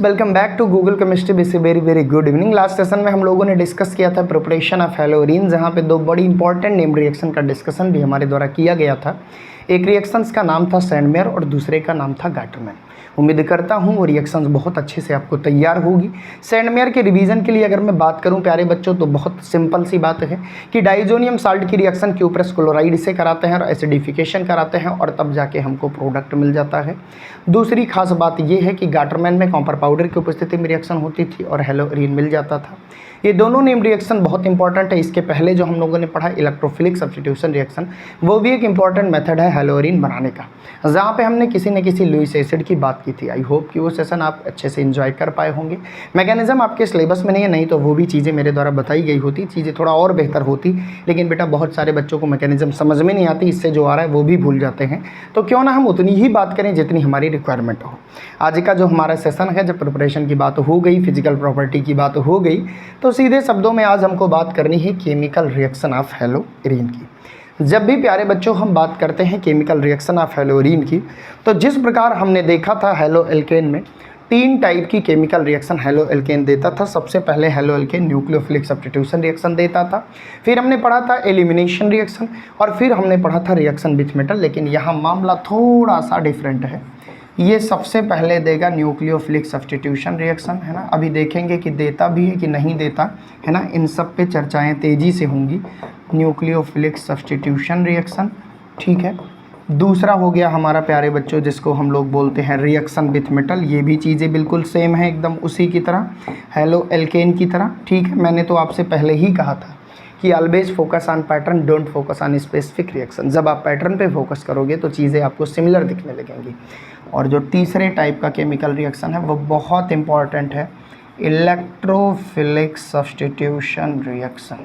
Welcome back to Google chemistry. बेसी very very good evening. Last session में हम लोगों ने डिस्कस किया था प्रिपरेशन ऑफ हैलोरीन, जहाँ पे दो बड़ी इंपॉर्टेंट नेम रिएक्शन का डिस्कशन भी हमारे द्वारा किया गया था। एक रिएक्शंस का नाम था सैंडमेयर और दूसरे का नाम था गाटरमैन। उम्मीद करता हूँ वो रिएक्शंस बहुत अच्छे से आपको तैयार होगी। सैंडमेयर के रिवीजन के लिए अगर मैं बात करूँ प्यारे बच्चों, तो बहुत सिंपल सी बात है कि डाइजोनियम साल्ट की रिएक्शन क्यूप्रस क्लोराइड से कराते हैं और एसिडिफिकेशन कराते हैं और तब जाके हमको प्रोडक्ट मिल जाता है। दूसरी खास बात यह है कि गाटरमैन में कॉपर पाउडर की उपस्थिति में रिएक्शन होती थी और हैलोरीन मिल जाता था। ये दोनों नेम रिएक्शन बहुत इंपॉर्टेंट है। इसके पहले जो हम लोगों ने पढ़ा इलेक्ट्रोफिलिक सब्स्टिट्यूशन रिएक्शन, वो भी एक इंपॉर्टेंट मेथड है हैलोरीन बनाने का, जहाँ पे हमने किसी न किसी लुईस एसिड की बात की थी। आई होप कि वो सेशन आप अच्छे से एंजॉय कर पाए होंगे। मैकेनिज्म आपके सिलेबस में नहीं है, नहीं तो वो भी चीज़ें मेरे द्वारा बताई गई होती, चीज़ें थोड़ा और बेहतर होती, लेकिन बेटा बहुत सारे बच्चों को मैकेनिज्म समझ में नहीं आती, इससे जो आ रहा है वो भी भूल जाते हैं। तो क्यों ना हम उतनी ही बात करें जितनी हमारी रिक्वायरमेंट हो। आज का जो हमारा सेशन है, जब प्रिपरेशन की बात हो गई, फिजिकल प्रॉपर्टी की बात हो गई, तो सीधे शब्दों में आज हमको बात करनी है केमिकल रिएक्शन ऑफ हैलोरीन की। जब भी प्यारे बच्चों हम बात करते हैं केमिकल रिएक्शन ऑफ हैलोरीन की, तो जिस प्रकार हमने देखा था हैलो एल्केन में 3 टाइप की केमिकल रिएक्शन हैलो एल्केन देता था। सबसे पहले hello alkene nucleophilic substitution reaction देता था, फिर हमने पढ़ा था एलिमिनेशन रिएक्शन और फिर हमने पढ़ा था रिएक्शन विथ मेटल। लेकिन यहाँ मामला थोड़ा सा डिफरेंट है। ये सबसे पहले देगा न्यूक्लियोफिलिक सब्स्टिट्यूशन रिएक्शन, है ना। अभी देखेंगे कि देता भी है कि नहीं देता, है ना। इन सब पे चर्चाएं तेज़ी से होंगी। न्यूक्लियोफिलिक सब्स्टिट्यूशन रिएक्शन, ठीक है। दूसरा हो गया हमारा प्यारे बच्चों जिसको हम लोग बोलते हैं रिएक्शन विथ मेटल। ये भी चीज़ें बिल्कुल सेम है, एकदम उसी की तरह, हैलो एल्केन की तरह, ठीक है। मैंने तो आपसे पहले ही कहा था कि always focus on pattern, don't focus on specific reaction. जब आप पैटर्न पे फोकस करोगे तो चीज़ें आपको सिमिलर दिखने लगेंगी। और जो तीसरे टाइप का केमिकल रिएक्शन है वो बहुत इंपॉर्टेंट है, electrophilic substitution reaction.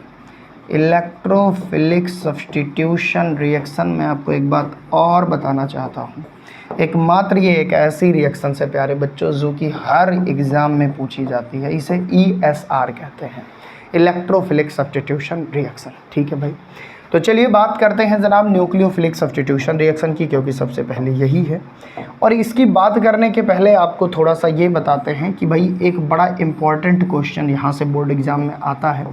Electrophilic substitution reaction में आपको एक बात और बताना चाहता हूँ। एकमात्र ये एक ऐसी रिएक्शन से प्यारे बच्चों जो कि हर एग्ज़ाम में पूछी जाती है, इसे ESR कहते हैं, इलेक्ट्रोफिलिक सब्स्टिट्यूशन रिएक्शन, ठीक है भाई। तो चलिए बात करते हैं जनाब न्यूक्लियोफिलिक सब्स्टिट्यूशन रिएक्शन की, क्योंकि सबसे पहले यही है। और इसकी बात करने के पहले आपको थोड़ा सा ये बताते हैं कि भाई एक बड़ा इंपॉर्टेंट क्वेश्चन यहाँ से बोर्ड एग्जाम में आता है।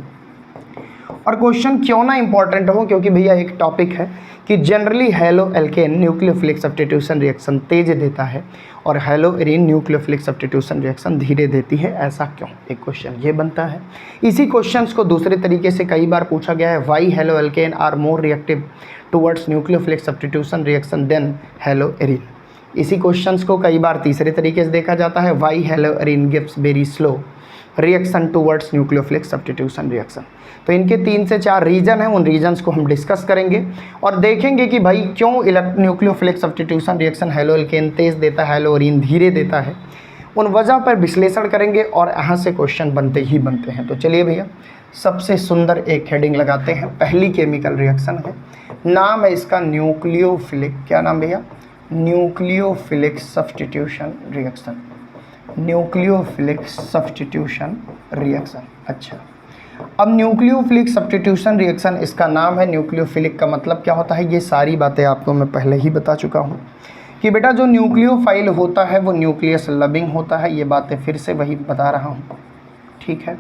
और क्वेश्चन क्यों ना इंपॉर्टेंट हो, क्योंकि भैया एक टॉपिक है कि generally halo alkene nucleophilic substitution reaction तेज देता है और हैलोरीन न्यूक्लियोफिलिक सब्स्टिट्यूशन रिएक्शन धीरे देती है, ऐसा क्यों? एक क्वेश्चन ये बनता है। इसी क्वेश्चंस को दूसरे तरीके से कई बार पूछा गया है, why halo alkane are more reactive towards nucleophilic substitution reaction than haloarene. इसी क्वेश्चंस को कई बार तीसरे तरीके से देखा जाता है, why haloarene gives very slow reaction towards nucleophilic substitution reaction. तो इनके 3 से 4 रीजन हैं, उन रीजन्स को हम डिस्कस करेंगे और देखेंगे कि भाई क्यों nucleophilic substitution reaction halo alkane तेज देता है, हैलोरीन धीरे देता है। उन वजह पर विश्लेषण करेंगे और यहाँ से क्वेश्चन बनते ही बनते हैं। तो चलिए भैया सबसे सुंदर एक हेडिंग लगाते हैं। पहली केमिकल रिएक्शन है, नाम है इसका न्यूक्लियोफिलिक, क्या नाम भैया? Nucleophilic substitution reaction. Nucleophilic substitution reaction. अच्छा, अब न्यूक्लियोफिलिक सब्स्टिट्यूशन रिएक्शन इसका नाम है। न्यूक्लियोफिलिक का मतलब क्या होता है, ये सारी बातें आपको मैं पहले ही बता चुका हूँ कि बेटा जो न्यूक्लियोफाइल होता है वो न्यूक्लियस लविंग होता है। ये बातें फिर से वही बता रहा हूँ, ठीक है।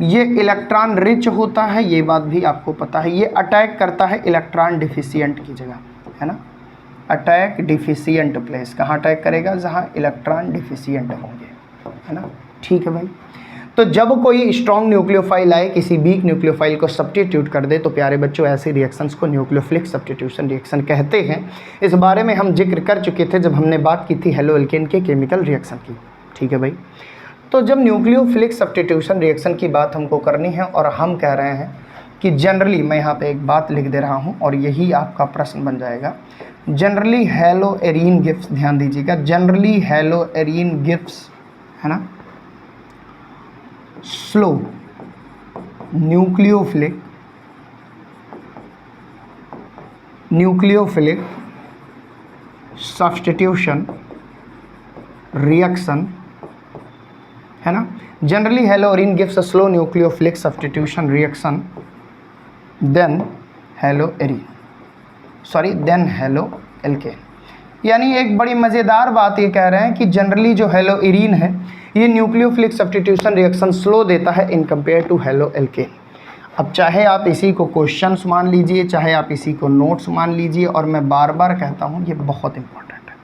ये इलेक्ट्रॉन रिच होता है, ये बात भी आपको पता है। ये अटैक करता है इलेक्ट्रॉन डिफिशियंट की जगह, है ना। अटैक डिफिशियंट प्लेस, कहाँ अटैक करेगा? जहाँ इलेक्ट्रॉन डिफिशियंट होंगे, है ना, ठीक है भाई। तो जब कोई स्ट्रॉन्ग न्यूक्लियोफाइल आए, किसी वीक न्यूक्लियोफाइल को सब्स्टिट्यूट कर दे, तो प्यारे बच्चों ऐसे रिएक्शंस को न्यूक्लियोफिलिक सब्स्टिट्यूशन रिएक्शन कहते हैं। इस बारे में हम जिक्र कर चुके थे जब हमने बात की थी हैलो एल्केन के केमिकल रिएक्शन की, ठीक है भाई। तो जब न्यूक्लियोफिलिक सब्स्टिट्यूशन रिएक्शन की बात हमको करनी है और हम कह रहे हैं कि जनरली, मैं यहाँ पे एक बात लिख दे रहा हूँ और यही आपका प्रश्न बन जाएगा, जनरली हैलोरीन गिव्स, ध्यान दीजिएगा, जनरली हैलोरीन गिव्स, है ना, स्लो न्यूक्लियोफिलिक सब्स्टिट्यूशन रिएक्शन, है ना। Generally haloarene gives a slow nucleophilic substitution reaction than halo alkane. यानी एक बड़ी मज़ेदार बात ये कह रहे हैं कि जनरली जो हेलोइरीन है ये न्यूक्लियोफिलिक सब्स्टिट्यूशन रिएक्शन स्लो देता है इन कंपेयर टू हेलोएल्केन। अब चाहे आप इसी को क्वेश्चंस मान लीजिए, चाहे आप इसी को नोट्स मान लीजिए, और मैं बार बार कहता हूँ ये बहुत इंपॉर्टेंट है।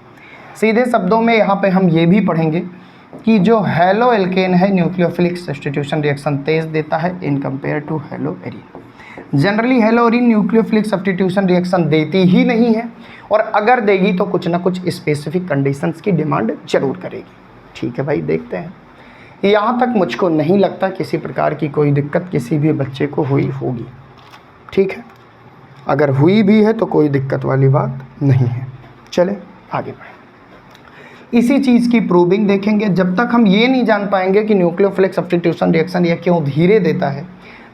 सीधे शब्दों में यहाँ पे हम ये भी पढ़ेंगे कि जो हेलोएल्केन है न्यूक्लियोफिलिक सब्स्टिट्यूशन रिएक्शन तेज देता है in compare to haloarene. Generally haloarene nucleophilic substitution reaction देती ही नहीं है, और अगर देगी तो कुछ ना कुछ स्पेसिफिक कंडीशंस की डिमांड जरूर करेगी। ठीक है भाई, देखते हैं। यहाँ तक मुझको नहीं लगता किसी प्रकार की कोई दिक्कत किसी भी बच्चे को हुई होगी। ठीक है, अगर हुई भी है तो कोई दिक्कत वाली बात नहीं है। चले आगे बढ़ें। इसी चीज़ की प्रूविंग देखेंगे। जब तक हम ये नहीं जान पाएंगे कि न्यूक्लियोफिलिक सब्स्टिट्यूशन रिएक्शन ये क्यों धीरे देता है,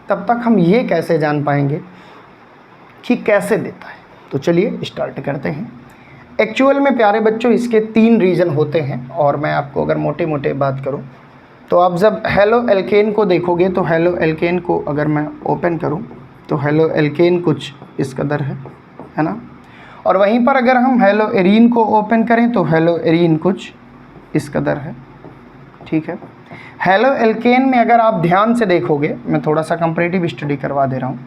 तब तक हम ये कैसे जान पाएंगे कि कैसे देता है। तो चलिए स्टार्ट करते हैं। एक्चुअल में प्यारे बच्चों इसके 3 रीज़न होते हैं, और मैं आपको अगर मोटे मोटे बात करूं तो आप जब हेलोएल्केन को देखोगे तो हेलोएल्केन को अगर मैं ओपन करूं तो हेलोएल्केन कुछ इस कदर है ना, और वहीं पर अगर हम हेलोएरीन को ओपन करें तो हेलोएरीन कुछ इस कदर है। ठीक है, हेलोएल्केन में अगर आप ध्यान से देखोगे, मैं थोड़ा सा कंपैरेटिव स्टडी करवा दे रहा हूँ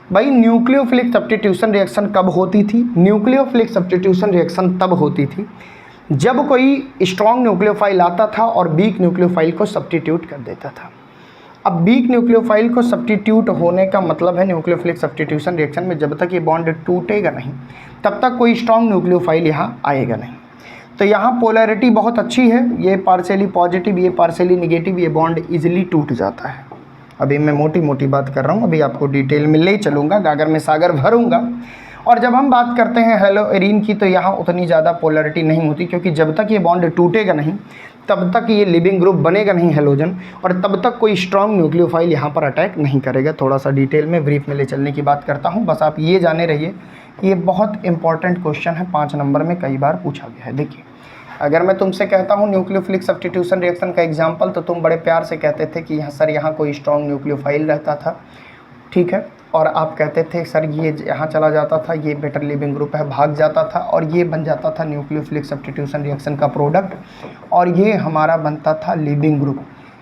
भाई। न्यूक्लियोफिलिक सब्स्टिट्यूशन रिएक्शन कब होती थी? न्यूक्लियोफिलिक सब्स्टिट्यूशन रिएक्शन तब होती थी जब कोई स्ट्रॉन्ग न्यूक्लियोफाइल आता था और वीक न्यूक्लियोफाइल को सब्स्टिट्यूट कर देता था। अब वीक न्यूक्लियोफाइल को सब्स्टिट्यूट होने का मतलब है न्यूक्लियोफिलिक सब्स्टिट्यूशन रिएक्शन में जब तक ये बॉन्ड टूटेगा नहीं तब तक कोई स्ट्रॉन्ग न्यूक्लियोफाइल यहाँ आएगा नहीं। तो यहाँ पोलैरिटी बहुत अच्छी है, ये पार्शियली पॉजिटिव, ये पार्शियली निगेटिव, ये बॉन्ड इजीली टूट जाता है। अभी मैं मोटी मोटी बात कर रहा हूँ, अभी आपको डिटेल में ले चलूँगा, गागर में सागर भरूँगा। और जब हम बात करते हैं हेलोएरीन की तो यहाँ उतनी ज़्यादा पोलैरिटी नहीं होती, क्योंकि जब तक ये बॉन्ड टूटेगा नहीं तब तक ये लिविंग ग्रुप बनेगा नहीं हेलोजन, और तब तक कोई स्ट्रॉन्ग न्यूक्लियोफाइल यहाँ पर अटैक नहीं करेगा। थोड़ा सा डिटेल में ब्रीफ में ले चलने की बात करता हूँ, बस आप ये जाने रहिए। ये बहुत इंपॉर्टेंट क्वेश्चन है, 5 नंबर में कई बार पूछा गया है। देखिए, अगर मैं तुमसे कहता हूँ न्यूक्लियोफिलिक सब्स्टिट्यूशन रिएक्शन का एग्जांपल, तो तुम बड़े प्यार से कहते थे कि यहाँ सर यहाँ कोई स्ट्रॉन्ग न्यूक्लियोफाइल रहता था। ठीक है, और आप कहते थे सर ये यहाँ चला जाता था, ये बेटर लिविंग ग्रुप है, भाग जाता था, और ये बन जाता था न्यूक्लियोफिलिक सब्स्टिट्यूशन रिएक्शन का प्रोडक्ट, और ये हमारा बनता था लिविंग ग्रुप।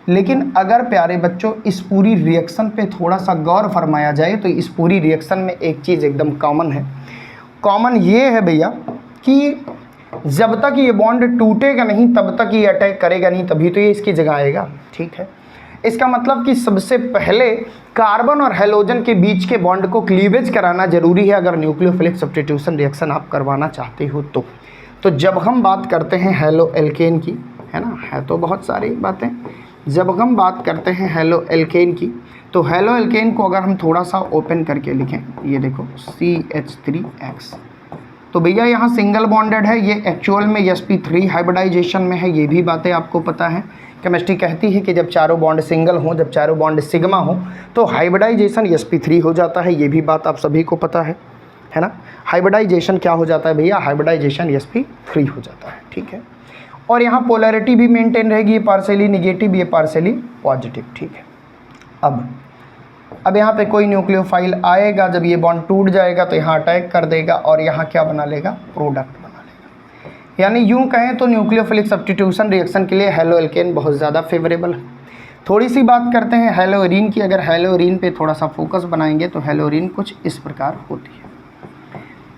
लेकिन अगर प्यारे बच्चों इस पूरी रिएक्शन पे थोड़ा सा गौर फरमाया जाए तो इस पूरी रिएक्शन में एक चीज़ एकदम कॉमन है। कॉमन ये है भैया कि जब तक ये बॉन्ड टूटेगा नहीं तब तक ये अटैक करेगा नहीं, तभी तो ये इसकी जगह आएगा। ठीक है, इसका मतलब कि सबसे पहले कार्बन और हेलोजन के बीच के बॉन्ड को क्लीवेज कराना जरूरी है अगर न्यूक्लियोफिलिक सब्स्टिट्यूशन रिएक्शन आप करवाना चाहते हो तो जब हम बात करते हैं हेलोएल्केन की, है ना, है तो बहुत सारी बातें, जब हम बात करते हैं हेलोएल्केन की तो हेलोएल्केन को अगर हम थोड़ा सा ओपन करके लिखें, ये देखो CH3X, तो भैया यहाँ सिंगल बॉन्डेड है, ये एक्चुअल में sp3 हाइब्रिडाइजेशन में है। ये भी बातें आपको पता है। केमिस्ट्री कहती है कि जब चारों बॉन्ड सिंगल हों, जब चारों बॉन्ड सिग्मा हो तो हाइब्रिडाइजेशन sp3 हो जाता है। ये भी बात आप सभी को पता है ना। हाइब्रिडाइजेशन क्या हो जाता है भैया? हाइब्रिडाइजेशन sp3 हो जाता है। ठीक है, और यहाँ पोलैरिटी भी मेंटेन रहेगी, ये पार्शियली निगेटिव, ये पार्शियली पॉजिटिव। ठीक है, अब यहाँ पे कोई न्यूक्लियोफाइल आएगा, जब ये बॉन्ड टूट जाएगा तो यहाँ अटैक कर देगा और यहाँ क्या बना लेगा? प्रोडक्ट बना लेगा। यानी यूँ कहें तो न्यूक्लियोफिलिक सब्स्टिट्यूशन रिएक्शन के लिए हेलोएल्केन बहुत ज़्यादा फेवरेबल है। थोड़ी सी बात करते हैं हेलोएरीन की। अगर हेलोएरीन पे थोड़ा सा फोकस बनाएंगे तो हेलोएरीन कुछ इस प्रकार होती है।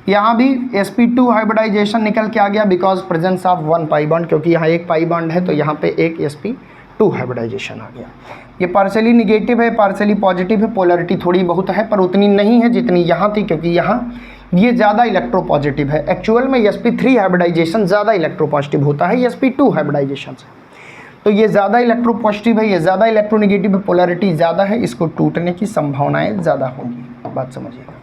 यहाँ भी sp2 हाइब्रिडाइजेशन निकल के आ गया because presence of 1 pi bond, क्योंकि यहाँ एक पाई बॉन्ड है तो यहाँ पे एक sp2 हाइब्रिडाइजेशन आ गया। ये पार्शियली निगेटिव है, पार्शियली पॉजिटिव है, पोलैरिटी थोड़ी बहुत है पर उतनी नहीं है जितनी यहाँ थी, क्योंकि यहाँ ये ज़्यादा इलेक्ट्रोपॉजिटिव है। एक्चुअल में sp3 हाइब्रिडाइजेशन ज़्यादा इलेक्ट्रोपॉजिटिव होता है sp2 हाइब्रिडाइजेशन से, तो ये ज़्यादा इलेक्ट्रोपॉजिटिव है, ये ज़्यादा इलेक्ट्रोनिगेटिव है, पोलैरिटी ज़्यादा है, इसको टूटने की संभावनाएँ ज़्यादा होंगी। बात समझिएगा,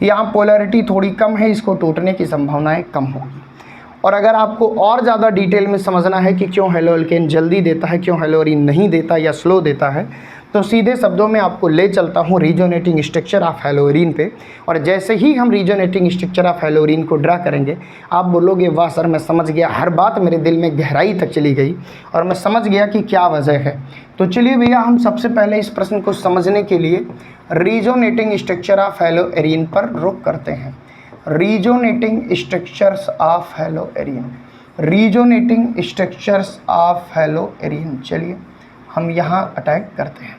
यहाँ पोलैरिटी थोड़ी कम है, इसको टूटने की संभावनाएँ कम होगी। और अगर आपको और ज़्यादा डिटेल में समझना है कि क्यों हेलोएल्केन जल्दी देता है, क्यों हेलोएरीन नहीं देता या स्लो देता है, तो सीधे शब्दों में आपको ले चलता हूँ रीजोनेटिंग स्ट्रक्चर ऑफ हेलोएरीन पे। और जैसे ही हम रीजोनेटिंग स्ट्रक्चर ऑफ हेलोएरीन को ड्रा करेंगे आप बोलोगे वाह सर मैं समझ गया, हर बात मेरे दिल में गहराई तक चली गई और मैं समझ गया कि क्या वजह है। तो चलिए भैया हम सबसे पहले इस प्रश्न को समझने के लिए रीजोनेटिंग स्ट्रक्चर ऑफ हेलोएरीन पर रुख करते हैं। Resonating structures of haloarene, resonating structures of haloarene. चलिए हम यहाँ अटैक करते हैं।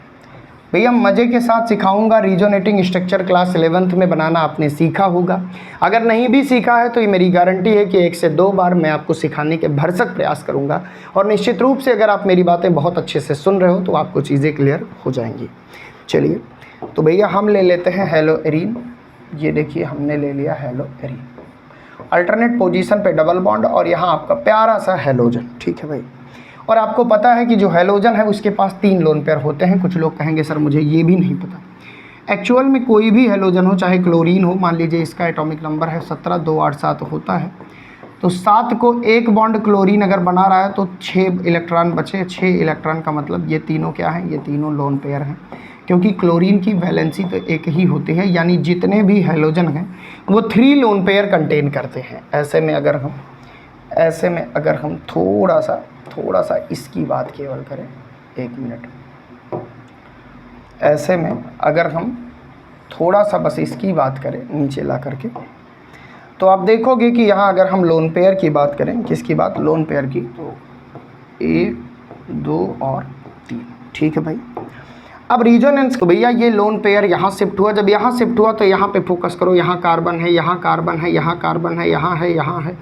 भैया मज़े के साथ सिखाऊंगा रीजोनेटिंग स्ट्रक्चर, क्लास 11th में बनाना आपने सीखा होगा। अगर नहीं भी सीखा है तो ये मेरी गारंटी है कि 1 से 2 बार मैं आपको सिखाने के भरसक प्रयास करूंगा, और निश्चित रूप से अगर आप मेरी बातें बहुत अच्छे से सुन रहे हो तो आपको चीज़ें क्लियर हो जाएंगी। चलिए तो भैया हम ले लेते हैं हेलोएरिन। ये देखिए हमने ले लिया हेलोएरिन, अल्टरनेट पोजीशन पे डबल बॉन्ड और यहाँ आपका प्यारा सा हेलोजन। ठीक है भाई, और आपको पता है कि जो हेलोजन है उसके पास 3 लोन पेयर होते हैं। कुछ लोग कहेंगे सर मुझे ये भी नहीं पता। एक्चुअल में कोई भी हेलोजन हो, चाहे क्लोरीन हो, मान लीजिए इसका एटॉमिक नंबर है 17, 2 8 7 होता है, तो 7 को एक बॉन्ड क्लोरीन अगर बना रहा है तो 6 इलेक्ट्रॉन बचे। 6 इलेक्ट्रॉन का मतलब ये तीनों क्या हैं, ये तीनों लोन पेयर हैं, क्योंकि क्लोरीन की वैलेंसी तो एक ही होती है, यानी जितने भी हेलोजन हैं वो 3 लोन पेयर कंटेन करते हैं। ऐसे में अगर हम थोड़ा सा इसकी बात केवल करें, 1 मिनट, ऐसे में अगर हम थोड़ा सा बस इसकी बात करें नीचे ला करके, तो आप देखोगे कि यहाँ अगर हम लोन पेयर की बात करें, किसकी बात, लोन पेयर की, तो 1 2 और 3। ठीक है भाई, अब रीजोनेंस को भैया ये लोन पेयर यहाँ शिफ्ट हुआ, जब यहाँ शिफ्ट हुआ तो यहाँ पे फोकस करो, यहाँ कार्बन है, यहाँ कार्बन है, यहाँ कार्बन है, यहाँ है, यहाँ है,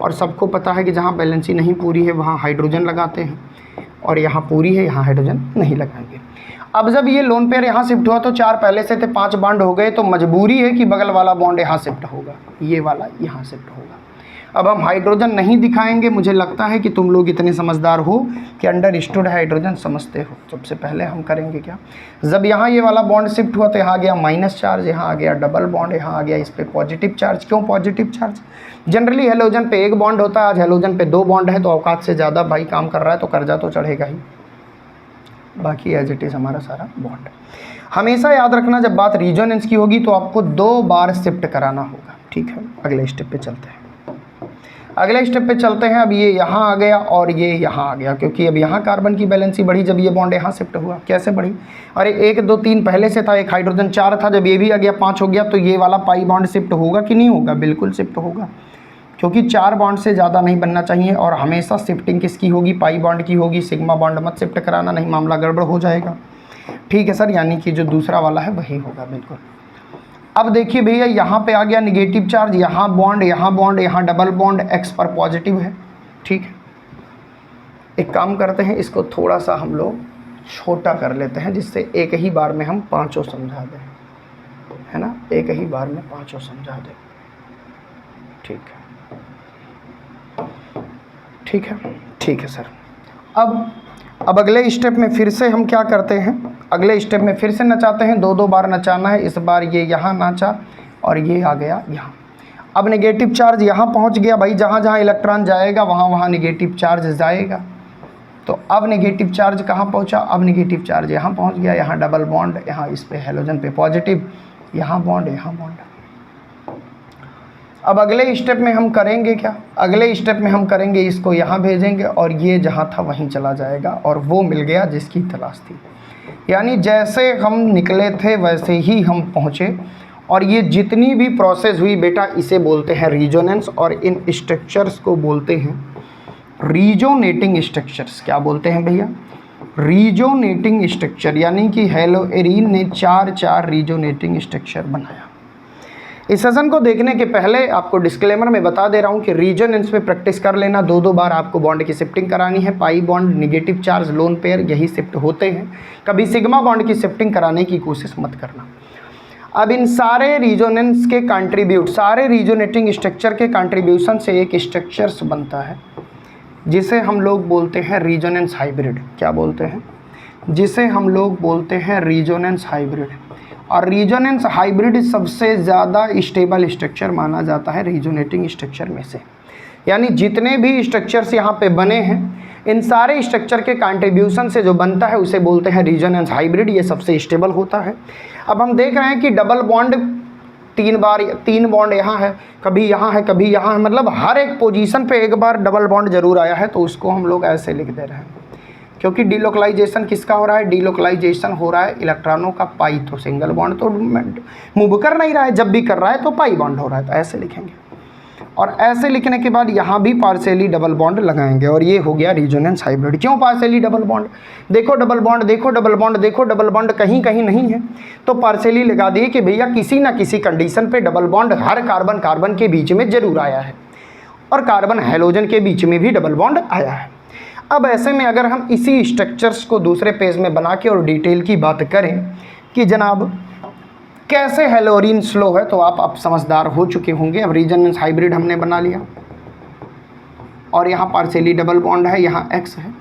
और सबको पता है कि जहाँ बैलेंसी नहीं पूरी है वहाँ हाइड्रोजन लगाते हैं, और यहाँ पूरी है यहाँ हाइड्रोजन नहीं लगाएंगे। अब जब ये लोन पेयर यहाँ शिफ्ट हुआ तो 4 पहले से थे, 5 बॉन्ड हो गए, तो मजबूरी है कि बगल वाला बॉन्ड यहाँ शिफ्ट होगा, ये वाला यहाँ शिफ्ट होगा। अब हम हाइड्रोजन नहीं दिखाएंगे, मुझे लगता है कि तुम लोग इतने समझदार हो कि अंडरस्टूड हाइड्रोजन समझते हो। सबसे पहले हम करेंगे क्या, जब यहाँ ये वाला बॉन्ड शिफ्ट हुआ तो यहाँ आ गया माइनस चार्ज, यहाँ आ गया डबल बॉन्ड, यहाँ आ गया इस पे पॉजिटिव चार्ज। क्यों पॉजिटिव चार्ज, जनरली हेलोजन पे 1 बॉन्ड होता है, आज हेलोजन पे 2 बॉन्ड है, तो औकात से ज़्यादा भाई काम कर रहा है तो कर्जा तो चढ़ेगा ही, बाकी एज इट इज़ हमारा सारा बॉन्ड। हमेशा याद रखना जब बात रीजोनेंस की होगी तो आपको 2 बार शिफ्ट कराना होगा। ठीक है, अगले स्टेप पे चलते हैं। अब ये यहाँ आ गया और ये यहाँ आ गया, क्योंकि अब यहाँ कार्बन की बैलेंसी बढ़ी जब ये बॉन्ड यहाँ शिफ्ट हुआ। कैसे बढ़ी, अरे 1 2 3 पहले से था, एक हाइड्रोजन 4 था, जब ये भी आ गया 5 हो गया, तो ये वाला पाई बॉन्ड शिफ्ट होगा कि नहीं होगा, बिल्कुल शिफ्ट होगा, क्योंकि 4 बॉन्ड से ज़्यादा नहीं बनना चाहिए, और हमेशा शिफ्टिंग किसकी होगी, पाई बॉन्ड की होगी। सिग्मा बॉन्ड मत शिफ्ट कराना, नहीं मामला गड़बड़ हो जाएगा। ठीक है सर, यानी कि जो दूसरा वाला है वही होगा, बिल्कुल। अब देखिए भैया यहाँ पे आ गया निगेटिव चार्ज, यहाँ बॉन्ड, यहाँ डबल बॉन्ड, एक्स पर पॉजिटिव है। ठीक है, एक काम करते हैं, इसको थोड़ा सा हम लोग छोटा कर लेते हैं, जिससे एक ही बार में हम 5 समझा दें, है ना, एक ही बार में 5 समझा दें। ठीक है सर। अब अगले स्टेप में फिर से हम क्या करते हैं, अगले स्टेप में फिर से नचाते हैं, 2 बार नचाना है। इस बार ये यहाँ नाचा और ये आ गया यहाँ। अब नेगेटिव चार्ज यहाँ पहुँच गया भाई, जहाँ जहाँ इलेक्ट्रॉन जाएगा वहाँ वहाँ नेगेटिव चार्ज जाएगा। तो अब नेगेटिव चार्ज कहाँ पहुँचा, अब नेगेटिव चार्ज यहाँ पहुँच गया, यहाँ डबल बॉन्ड, यहाँ इस पे हेलोजन पे पॉजिटिव, यहाँ बॉन्ड, यहाँ बॉन्ड। अब अगले स्टेप में हम करेंगे क्या, अगले स्टेप में हम करेंगे इसको यहाँ भेजेंगे, और ये जहाँ था वहीं चला जाएगा, और वो मिल गया जिसकी तलाश थी। यानी जैसे हम निकले थे वैसे ही हम पहुँचे, और ये जितनी भी प्रोसेस हुई बेटा इसे बोलते हैं रीजोनेंस, और इन स्ट्रक्चर्स को बोलते हैं रीजोनेटिंग स्ट्रक्चर्स। क्या बोलते हैं भैया, रीजोनेटिंग स्ट्रक्चर। यानी कि हेलोएरिन ने 4 रीजोनेटिंग स्ट्रक्चर बनाया। इस सेशन को देखने के पहले आपको डिस्क्लेमर में बता दे रहा हूँ कि रीजोनेंस पे प्रैक्टिस कर लेना, 2 बार आपको बॉन्ड की शिफ्टिंग करानी है। Pi bond, negative charge, lone pair यही शिफ्ट होते हैं, कभी सिग्मा बॉन्ड की शिफ्टिंग कराने की कोशिश मत करना। अब इन सारे रीजोनेंस के कंट्रीब्यूट, सारे रीजोनेटिंग स्ट्रक्चर के कंट्रीब्यूशन से एक स्ट्रक्चर्स बनता है जिसे हम लोग बोलते हैं रीजोनेंस हाइब्रिड। क्या बोलते हैं, जिसे हम लोग बोलते हैं रीजोनेंस हाइब्रिड। और रीजोनेंस हाइब्रिड सबसे ज़्यादा स्टेबल स्ट्रक्चर माना जाता है रीजोनेटिंग स्ट्रक्चर में से। यानी जितने भी स्ट्रक्चर्स यहाँ पे बने हैं, इन सारे स्ट्रक्चर के कंट्रीब्यूशन से जो बनता है उसे बोलते हैं रीजोनेंस हाइब्रिड। ये सबसे स्टेबल होता है। अब हम देख रहे हैं कि डबल बॉन्ड 3 बॉन्ड यहाँ है, कभी यहाँ है, कभी यहाँ है, मतलब हर एक पोजीशन पे एक बार डबल बॉन्ड जरूर आया है, तो उसको हम लोग ऐसे लिख दे रहे हैं क्योंकि डीलोकलाइजेशन किसका हो रहा है, डीलोकलाइजेशन हो रहा है इलेक्ट्रॉनों का पाई, तो सिंगल बॉन्ड तो मूव कर नहीं रहा है, जब भी कर रहा है तो पाई बॉन्ड हो रहा है, तो ऐसे लिखेंगे। और ऐसे लिखने के बाद यहाँ भी पार्शियली डबल बॉन्ड लगाएंगे और ये हो गया रिजोनेंस हाइब्रिड। क्यों पार्शियली डबल बॉन्ड, देखो डबल बॉन्ड, देखो डबल बॉन्ड, देखो डबल बॉन्ड, कहीं कहीं नहीं है तो पार्शियली लगा दिए कि भैया किसी ना किसी कंडीशन पे डबल बॉन्ड हर कार्बन कार्बन के बीच में जरूर आया है और कार्बन हैलोजन के बीच में भी डबल बॉन्ड आया है। अब ऐसे में अगर हम इसी स्ट्रक्चर्स को दूसरे पेज में बना के और डिटेल की बात करें कि जनाब कैसे हेलोरीन स्लो है, तो आप समझदार हो चुके होंगे। अब रिजोनेंस हाइब्रिड हमने बना लिया और यहाँ पार्शियली डबल बॉन्ड है, यहाँ X है।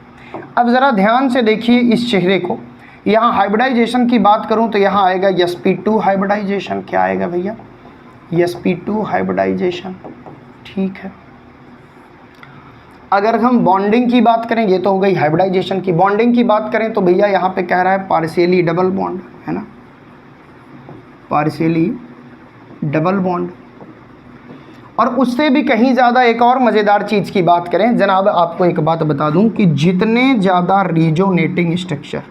अब ज़रा ध्यान से देखिए इस चेहरे को, यहाँ हाइब्रिडाइजेशन की बात करूँ तो यहाँ आएगा sp2 हाइब्रिडाइजेशन। क्या आएगा भैया, sp2 हाइब्रिडाइजेशन, ठीक है। अगर हम बॉन्डिंग की बात करें, ये तो हो गई हाइब्रिडाइजेशन की, बॉन्डिंग की बात करें तो भैया यहाँ पे कह रहा है पार्शियली डबल बॉन्ड, है ना, पार्शियली डबल बॉन्ड। और उससे भी कहीं ज़्यादा एक और मज़ेदार चीज़ की बात करें जनाब, आपको एक बात बता दूं कि जितने ज़्यादा रिजोनेटिंग स्ट्रक्चर,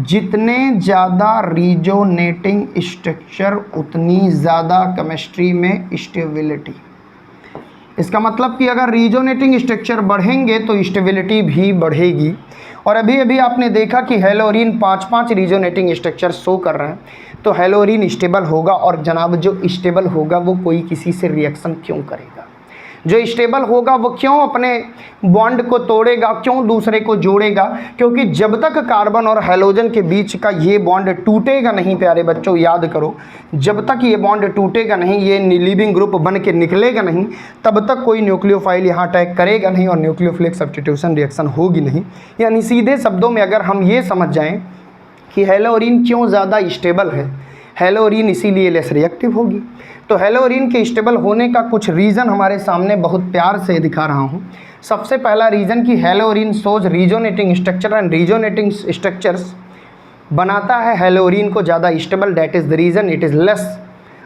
जितने ज़्यादा रिजोनेटिंग स्ट्रक्चर उतनी ज़्यादा केमिस्ट्री में स्टेबिलिटी। इसका मतलब कि अगर रिजोनेटिंग स्ट्रक्चर बढ़ेंगे तो स्टेबिलिटी भी बढ़ेगी। और अभी अभी आपने देखा कि हेलोरीन 5-5 रिजोनेटिंग स्ट्रक्चर शो कर रहे हैं, तो हेलोरीन स्टेबल होगा। और जनाब जो स्टेबल होगा वो कोई किसी से रिएक्शन क्यों करेगा, जो स्टेबल होगा वो क्यों अपने बॉन्ड को तोड़ेगा, क्यों दूसरे को जोड़ेगा, क्योंकि जब तक कार्बन और हेलोजन के बीच का ये बॉन्ड टूटेगा नहीं, प्यारे बच्चों याद करो, जब तक ये बॉन्ड टूटेगा नहीं, ये लिविंग ग्रुप बन के निकलेगा नहीं, तब तक कोई न्यूक्लियोफाइल यहाँ अटैक करेगा नहीं और न्यूक्लियोफिलिक सब्स्टिट्यूशन रिएक्शन होगी नहीं। यानी सीधे शब्दों में अगर हम ये समझ जाएँ कि हेलोरीन क्यों ज़्यादा स्टेबल है, हेलोरीन इसीलिए लेस रिएक्टिव होगी। तो हेलोरीन के स्टेबल होने का कुछ रीज़न हमारे सामने बहुत प्यार से दिखा रहा हूँ। सबसे पहला रीज़न कि haloarene shows resonating structure and resonating structures बनाता है हेलोरीन को ज़्यादा stable, that is the reason it is less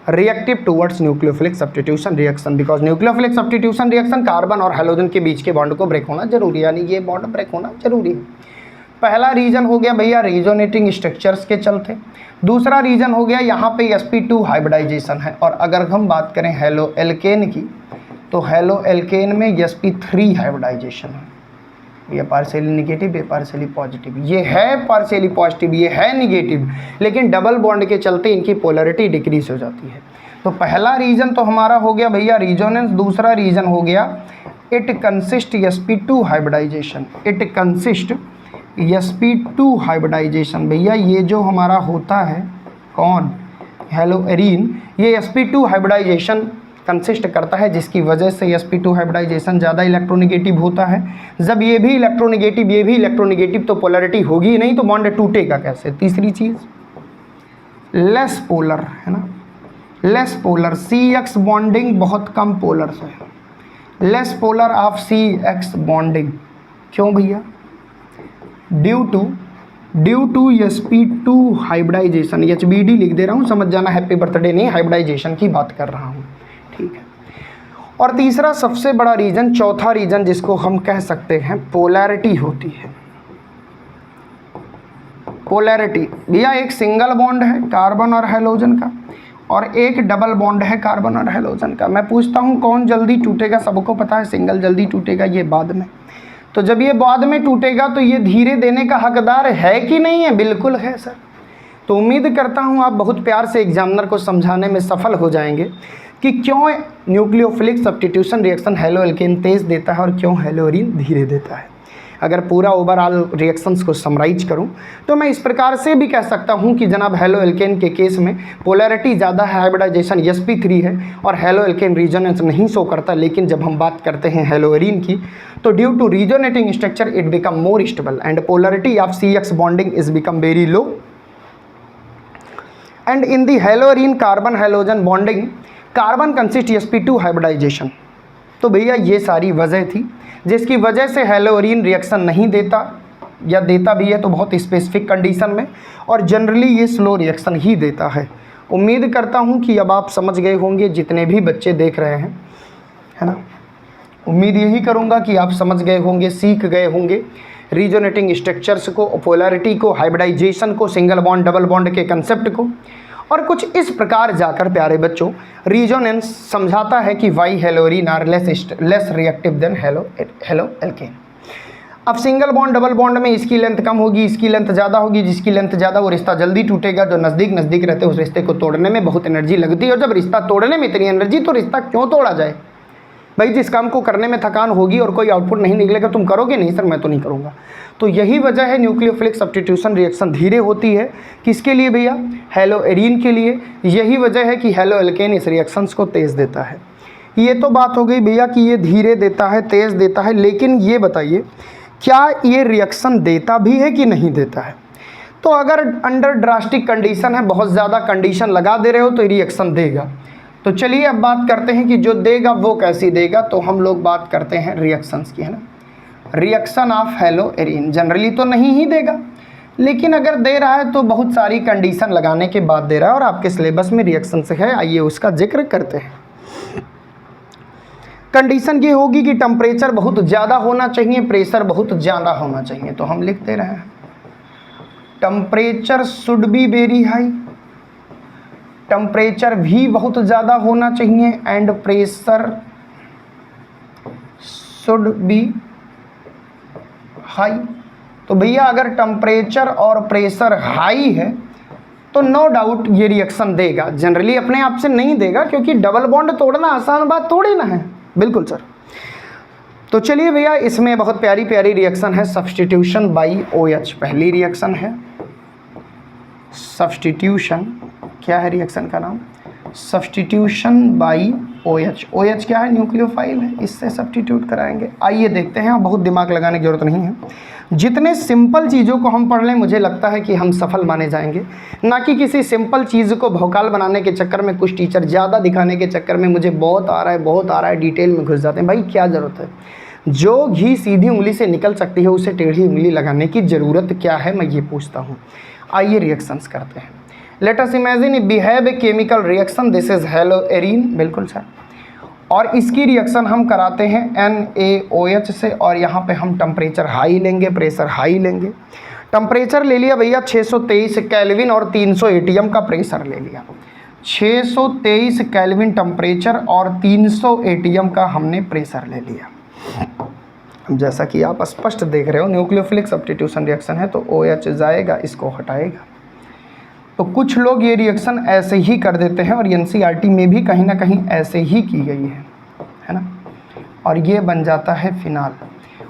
reactive towards nucleophilic substitution reaction, because nucleophilic substitution reaction carbon और हेलोजन के बीच के बॉन्ड को ब्रेक होना जरूरी है, यानी ये बॉन्ड ब्रेक होना जरूरी है। पहला रीज़न हो गया भैया रिजोनेटिंग स्ट्रक्चर्स के चलते। दूसरा रीज़न हो गया यहाँ पे sp2 हाइब्रिडाइजेशन है। और अगर हम बात करें हेलो एल्केन की, तो हेलो एल्केन में sp3 हाइब्रिडाइजेशन है। ये पार्शियली निगेटिव, ये पार्शियली पॉजिटिव, ये है पार्शियली पॉजिटिव, ये है निगेटिव, लेकिन डबल बॉन्ड के चलते इनकी पोलरिटी डिक्रीज हो जाती है। तो पहला रीज़न तो हमारा हो गया भैया रिजोनेंस। दूसरा रीज़न हो गया it consist sp2 hybridization, it consist sp2 hybridization. भैया ये जो हमारा होता है कौन, हेलोरीन, ये sp2 हाइब्रिडाइजेशन कंसिस्ट करता है, जिसकी वजह से sp2 हाइब्रिडाइजेशन ज़्यादा इलेक्ट्रोनिगेटिव होता है। जब ये भी इलेक्ट्रोनिगेटिव, ये भी इलेक्ट्रोनिगेटिव, तो पोलरिटी होगी ही नहीं, तो बॉन्ड टूटेगा कैसे। तीसरी चीज़ लेस पोलर, है ना, लेस पोलर, CX बॉन्डिंग बहुत कम पोलर से है, less polar of CX bonding. क्यों भैया, due to sp2 hybridisation, HBD लिख दे रहा हूँ, समझ जाना, हैप्पी बर्थडे नहीं, हाइब्रिडाइजेशन की बात कर रहा हूँ, ठीक है। और तीसरा सबसे बड़ा रीज़न, चौथा रीज़न जिसको हम कह सकते हैं पोलैरिटी होती है। पोलैरिटी भैया एक सिंगल बॉन्ड है कार्बन और हेलोजन का और एक डबल बॉन्ड है कार्बन और हेलोजन का। मैं पूछता हूँ कौन जल्दी टूटेगा, सबको पता है सिंगल जल्दी टूटेगा, ये बाद में। तो जब ये बाद में टूटेगा तो ये धीरे देने का हकदार है कि नहीं है, बिल्कुल है सर। तो उम्मीद करता हूँ आप बहुत प्यार से एग्जामिनर को समझाने में सफल हो जाएंगे कि क्यों nucleophilic substitution reaction halo alkane तेज देता है और क्यों हेलोरीन धीरे देता है। अगर पूरा ओवरऑल रिएक्शंस को समराइज करूं तो मैं इस प्रकार से भी कह सकता हूं कि जनाब हेलो एल्केन के केस में पोलैरिटी ज़्यादा है, हाइब्रिडाइजेशन sp3 है और हेलो एल्केन रिजोनेंस नहीं शो करता। लेकिन जब हम बात करते हैं हेलोरीन की तो due to resonating structure it become more stable and polarity of CX bonding is become very low and in the haloarene carbon halogen bonding carbon consist sp2 hybridization. तो भैया ये सारी वजह थी जिसकी वजह से हेलोरीन रिएक्शन नहीं देता, या देता भी है तो बहुत स्पेसिफिक कंडीशन में, और जनरली ये स्लो रिएक्शन ही देता है। उम्मीद करता हूँ कि अब आप समझ गए होंगे, जितने भी बच्चे देख रहे हैं, है ना। उम्मीद यही करूँगा कि आप समझ गए होंगे, सीख गए होंगे रीजोनेटिंग स्ट्रक्चर्स को, पोलैरिटी को, हाइब्रिडाइजेशन को, सिंगल बॉन्ड डबल बॉन्ड के कंसेप्ट को, और कुछ इस प्रकार जाकर प्यारे बच्चों रिजोनेंस समझाता है कि why haloarene are less reactive than halo alkane. अब सिंगल बॉन्ड डबल बॉन्ड में इसकी लेंथ कम होगी, इसकी लेंथ ज़्यादा होगी, जिसकी लेंथ ज़्यादा वो रिश्ता जल्दी टूटेगा, जो नज़दीक नज़दीक रहते हैं उस रिश्ते को तोड़ने में बहुत एनर्जी लगती है। और जब रिश्ता तोड़ने में इतनी एनर्जी, तो रिश्ता क्यों तोड़ा जाए भाई? जिस काम को करने में थकान होगी और कोई आउटपुट नहीं निकलेगा, तुम करोगे नहीं? सर मैं तो नहीं करूँगा। तो यही वजह है न्यूक्लियोफिलिक सब्स्टिट्यूशन रिएक्शन धीरे होती है। किसके लिए भैया? हेलोएरीन के लिए। यही वजह है कि हेलो एल्केन इस रिएक्शंस को तेज़ देता है। ये तो बात हो गई भैया कि ये धीरे देता है, तेज़ देता है, लेकिन ये बताइए क्या ये रिएक्शन देता भी है कि नहीं देता है? तो अगर अंडर ड्रास्टिक कंडीशन है, बहुत ज़्यादा कंडीशन लगा दे रहे हो, तो रिएक्शन देगा। तो चलिए अब बात करते हैं कि जो देगा वो कैसी देगा। तो हम लोग बात करते हैं रिएक्शंस की, है ना। रिएक्शन ऑफ हेलोएरीन जनरली तो नहीं ही देगा, लेकिन अगर दे रहा है तो बहुत सारी कंडीशन लगाने के बाद दे रहा है, और आपके सिलेबस में रिएक्शन से है, आइए उसका जिक्र करते हैं। कंडीशन ये होगी कि टेम्परेचर बहुत ज़्यादा होना चाहिए, प्रेशर बहुत ज़्यादा होना चाहिए। तो हम लिख दे रहे हैं temperature should be very high, temperature भी बहुत ज़्यादा होना चाहिए, and pressure should be high. तो भैया अगर टेम्परेचर और प्रेशर हाई है तो नो डाउट ये रिएक्शन देगा। जनरली अपने आप से नहीं देगा, क्योंकि डबल बॉन्ड तोड़ना आसान बात थोड़ी ना है। बिल्कुल सर। तो चलिए भैया, इसमें बहुत प्यारी प्यारी रिएक्शन है, सब्स्टिट्यूशन बाई OH। पहली रिएक्शन है सब्स्टिट्यूशन, क्या है रिएक्शन का नाम? Substitution by OH। OH क्या है? न्यूक्लियोफाइल है, इससे सब्स्टिट्यूट कराएंगे। आइए देखते हैं, बहुत दिमाग लगाने की जरूरत नहीं है। जितने सिंपल चीज़ों को हम पढ़ लें, मुझे लगता है कि हम सफल माने जाएंगे, ना कि किसी सिंपल चीज़ को भौकाल बनाने के चक्कर में, कुछ टीचर ज़्यादा दिखाने के चक्कर में मुझे बहुत आ रहा है डिटेल में घुस जाते हैं। भाई क्या ज़रूरत है? जो घी सीधी उंगली से निकल सकती है उसे टेढ़ी उंगली लगाने की ज़रूरत क्या है, मैं ये पूछता हूँ। आइए रिएक्शंस करते हैं। Let us imagine behave a chemical reaction, this is haloarene. बिल्कुल सर। और इसकी रिएक्शन हम कराते हैं NaOH से, और यहाँ पे हम टेम्परेचर हाई लेंगे, प्रेशर हाई लेंगे। टेम्परेचर ले लिया भैया 623 केल्विन और 300 ATM का प्रेशर ले लिया। 623 केल्विन टेम्परेचर और 300 ATM का हमने प्रेशर ले लिया। जैसा कि आप स्पष्ट देख रहे हो, न्यूक्लियोफिलिक सब्स्टिट्यूशन रिएक्शन है, तो OH जाएगा, इसको हटाएगा। तो कुछ लोग ये रिएक्शन ऐसे ही कर देते हैं, और NCERT में भी कहीं ना कहीं ऐसे ही की गई है ना। और ये बन जाता है फिनाल।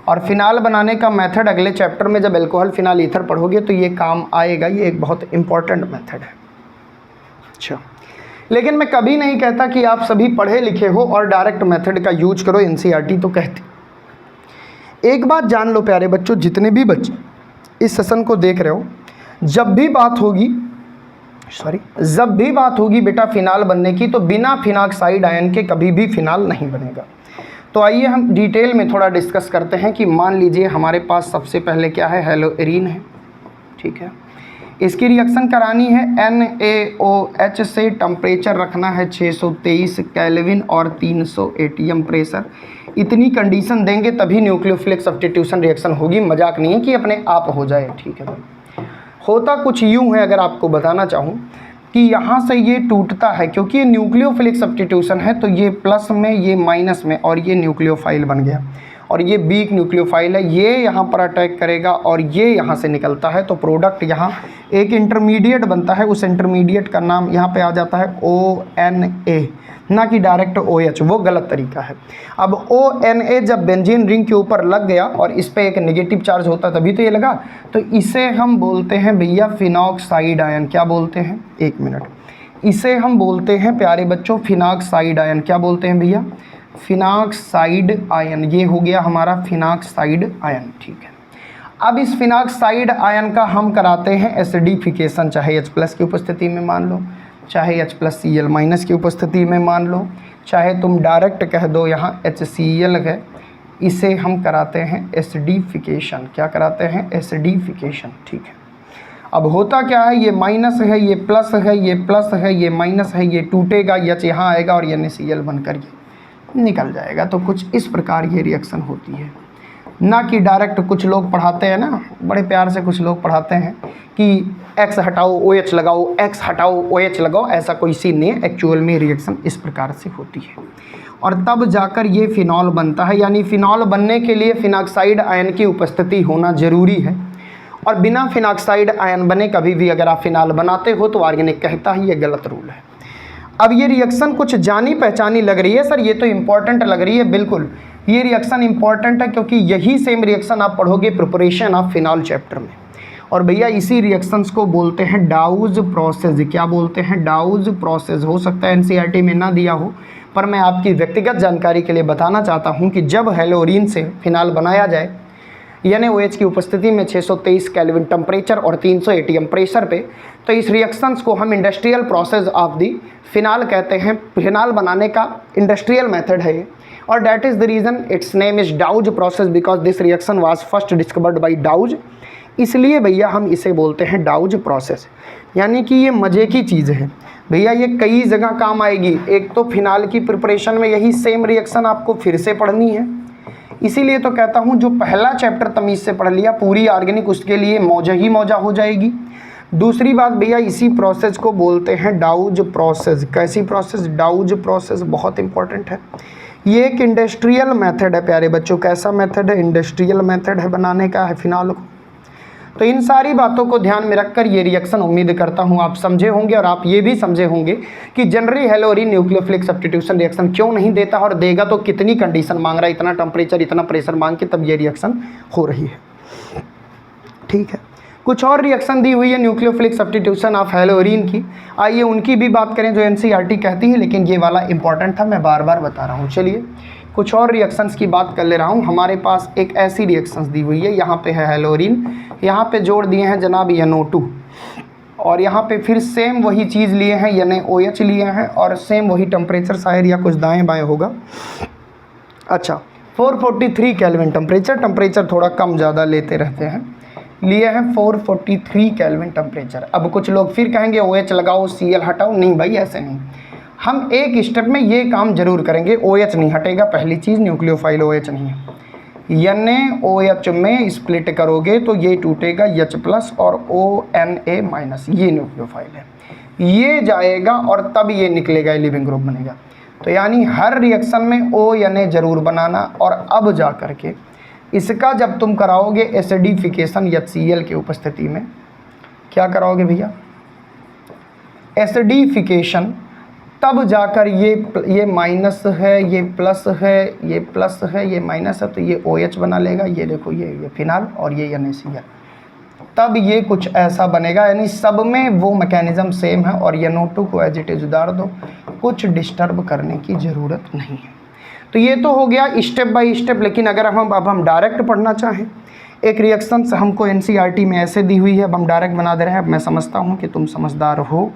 और फिनाल बनाने का मेथड अगले चैप्टर में जब एल्कोहल फिनाल ईथर पढ़ोगे तो ये काम आएगा। ये एक बहुत इंपॉर्टेंट मेथड है। अच्छा, लेकिन मैं कभी नहीं कहता कि आप सभी पढ़े लिखे हो और डायरेक्ट मेथड का यूज करो, NCERT तो कहती। एक बात जान लो प्यारे बच्चों, जितने भी बच्चे इस सेशन को देख रहे हो, जब भी बात होगी बेटा फिनाल बनने की, तो बिना फिनॉक्साइड आयन के कभी भी फिनाल नहीं बनेगा। तो आइए हम डिटेल में थोड़ा डिस्कस करते हैं कि मान लीजिए हमारे पास सबसे पहले क्या है, हेलोएरीन है, ठीक है। इसकी रिएक्शन करानी है NaOH से, टेम्परेचर रखना है 623 केल्विन और 300 ATM प्रेशर। इतनी कंडीशन देंगे तभी न्यूक्लियोफिलिक सब्स्टिट्यूशन रिएक्शन होगी, मजाक नहीं है कि अपने आप हो जाए, ठीक है भाई। होता कुछ यूँ है, अगर आपको बताना चाहूँ कि यहाँ से ये टूटता है, क्योंकि ये न्यूक्लियोफिलिक सब्स्टिट्यूशन है, तो ये प्लस में, ये माइनस में, और ये न्यूक्लियोफाइल बन गया, और ये वीक न्यूक्लियोफाइल है, ये यहाँ पर अटैक करेगा और ये यहाँ से निकलता है। तो प्रोडक्ट यहाँ एक इंटरमीडिएट बनता है, उस इंटरमीडिएट का नाम यहाँ पे आ जाता है ONA, ना कि डायरेक्ट OH, वो गलत तरीका है। अब ONA जब बेंजीन रिंग के ऊपर लग गया और इस पर एक नेगेटिव चार्ज होता तभी तो ये लगा, तो इसे हम बोलते हैं भैया फिनॉक्साइड आयन। क्या बोलते हैं? एक मिनट, इसे हम बोलते हैं प्यारे बच्चों फिनॉक्साइड आयन। क्या बोलते हैं भैया? Phenoxide ion. ये हो गया हमारा फिनॉक्साइड आयन, ठीक है। अब इस फिनॉक्साइड आयन का हम कराते हैं एसिडिफिकेशन, चाहे H+ की उपस्थिति में मान लो, चाहे H+Cl- की उपस्थिति में मान लो, चाहे तुम डायरेक्ट कह दो यहाँ HCl है, इसे हम कराते हैं एसिडिफिकेशन। क्या कराते हैं? एसिडिफिकेशन, ठीक है। अब होता क्या है, ये माइनस है, ये प्लस है, ये प्लस है, ये माइनस है, ये टूटेगा, H यहाँ आएगा और NaCl बनकर ये निकल जाएगा। तो कुछ इस प्रकार ये रिएक्शन होती है। ना कि डायरेक्ट कुछ लोग पढ़ाते हैं ना, बड़े प्यार से कुछ लोग पढ़ाते हैं कि X हटाओ OH लगाओ, X हटाओ OH लगाओ, ऐसा कोई सीन नहीं है। एक्चुअल में रिएक्शन इस प्रकार से होती है और तब जाकर ये फिनॉल बनता है। यानी फिनॉल बनने के लिए फिनॉक्साइड आयन की उपस्थिति होना जरूरी है और बिना फिनॉक्साइड आयन बने कभी भी अगर आप फिनॉल बनाते हो तो ऑर्गेनिक कहता है ये गलत रूल है। अब ये रिएक्शन कुछ जानी पहचानी लग रही है सर, ये तो इम्पॉर्टेंट लग रही है। बिल्कुल ये रिएक्शन इम्पॉर्टेंट है क्योंकि यही सेम रिएक्शन आप पढ़ोगे प्रिपरेशन ऑफ फिनॉल चैप्टर में। और भैया इसी रिएक्शंस को बोलते हैं डाउज प्रोसेस। क्या बोलते हैं? Douse process. हो सकता है एनसीईआरटी में ना दिया हो, पर मैं आपकी व्यक्तिगत जानकारी के लिए बताना चाहता हूँ कि जब हेलोरीन से फिनॉल बनाया जाए NaOH की उपस्थिति में 623 केल्विन टेम्परेचर और 300 ATM प्रेशर पे, तो इस रिएक्शंस को हम industrial process of the phenol कहते हैं। फिनॉल बनाने का इंडस्ट्रियल मेथड है ये, और that is the reason it's name is douse process because this reaction was first discovered by douse. इसलिए भैया हम इसे बोलते हैं डाउज प्रोसेस। यानी कि ये मज़े की चीज़ है भैया, ये कई जगह काम आएगी। एक तो फिनॉल की प्रिपरेशन में यही सेम रिएक्शन आपको फिर से पढ़नी है, इसीलिए तो कहता हूँ जो पहला चैप्टर तमीज़ से पढ़ लिया पूरी ऑर्गेनिक, उसके लिए मौजा ही मौजा हो जाएगी। दूसरी बात भैया इसी प्रोसेस को बोलते हैं डाउज प्रोसेस। कैसी प्रोसेस? Douse process. बहुत इंपॉर्टेंट है ये, एक इंडस्ट्रियल मेथड है प्यारे बच्चों। कैसा मेथड है? इंडस्ट्रियल मेथड है बनाने का है फिनॉल को। तो इन सारी बातों को ध्यान में रखकर ये रिएक्शन उम्मीद करता हूँ आप समझे होंगे, और आप ये भी समझे होंगे कि जनरली हेलोरीन न्यूक्लियोफिलिक सब्स्टिट्यूशन रिएक्शन क्यों नहीं देता, और देगा तो कितनी कंडीशन मांग रहा है, इतना टेम्परेचर इतना प्रेशर मांग के तब ये रिएक्शन हो रही है। ठीक है, कुछ और रिएक्शन दी हुई है न्यूक्लियोफिलिक सब्स्टिट्यूशन ऑफ हेलोरीन की, आइए उनकी भी बात करें जो एनसीईआरटी कहती है, लेकिन ये वाला इंपॉर्टेंट था, मैं बार बार बता रहा हूँ। चलिए कुछ और रिएक्शंस की बात कर ले रहा हूँ। हमारे पास एक ऐसी रिएक्शंस दी हुई है, यहाँ पे है हेलोरीन, यहाँ पे जोड़ दिए हैं जनाब NO2, और यहाँ पे फिर सेम वही चीज़ लिए हैं NaOH लिए हैं, और सेम वही टेम्परेचर शायद या कुछ दाएँ बाएँ होगा। अच्छा 443 केल्विन टेम्परेचर थोड़ा कम ज़्यादा लेते रहते हैं, लिए हैं 443 केल्विन टेम्परेचर। अब कुछ लोग फिर कहेंगे OH लगाओ Cl हटाओ, नहीं भाई ऐसे नहीं, हम एक स्टेप में ये काम जरूर करेंगे। OH नहीं हटेगा, पहली चीज़ न्यूक्लियोफाइल OH नहीं है। NaOH में स्प्लिट करोगे तो ये टूटेगा H+ और ONA-, ये न्यूक्लियोफाइल है, ये जाएगा और तब ये निकलेगा, लिविंग ग्रुप बनेगा। तो यानी हर रिएक्शन में ONA जरूर बनाना, और अब जा कर के इसका जब तुम कराओगे एसिडिफिकेशन HCl की उपस्थिति में, क्या कराओगे भैया? एसिडिफिकेशन, तब जाकर ये माइनस है, ये प्लस है, ये प्लस है, ये माइनस है, तो ये OH बना लेगा। ये देखो ये फिनॉल और ये NaCl, तब ये कुछ ऐसा बनेगा। यानी सब में वो मैकेनिज्म सेम है, और NO2 को एज इट इज उतार दो, कुछ डिस्टर्ब करने की ज़रूरत नहीं है। तो ये तो हो गया स्टेप बाय स्टेप। लेकिन अगर अब हम डायरेक्ट पढ़ना चाहें, एक रिएक्शन हमको एनसीईआरटी में ऐसे दी हुई है, अब हम डायरेक्ट बना दे रहे हैं। अब मैं समझता हूँ कि तुम समझदार हो,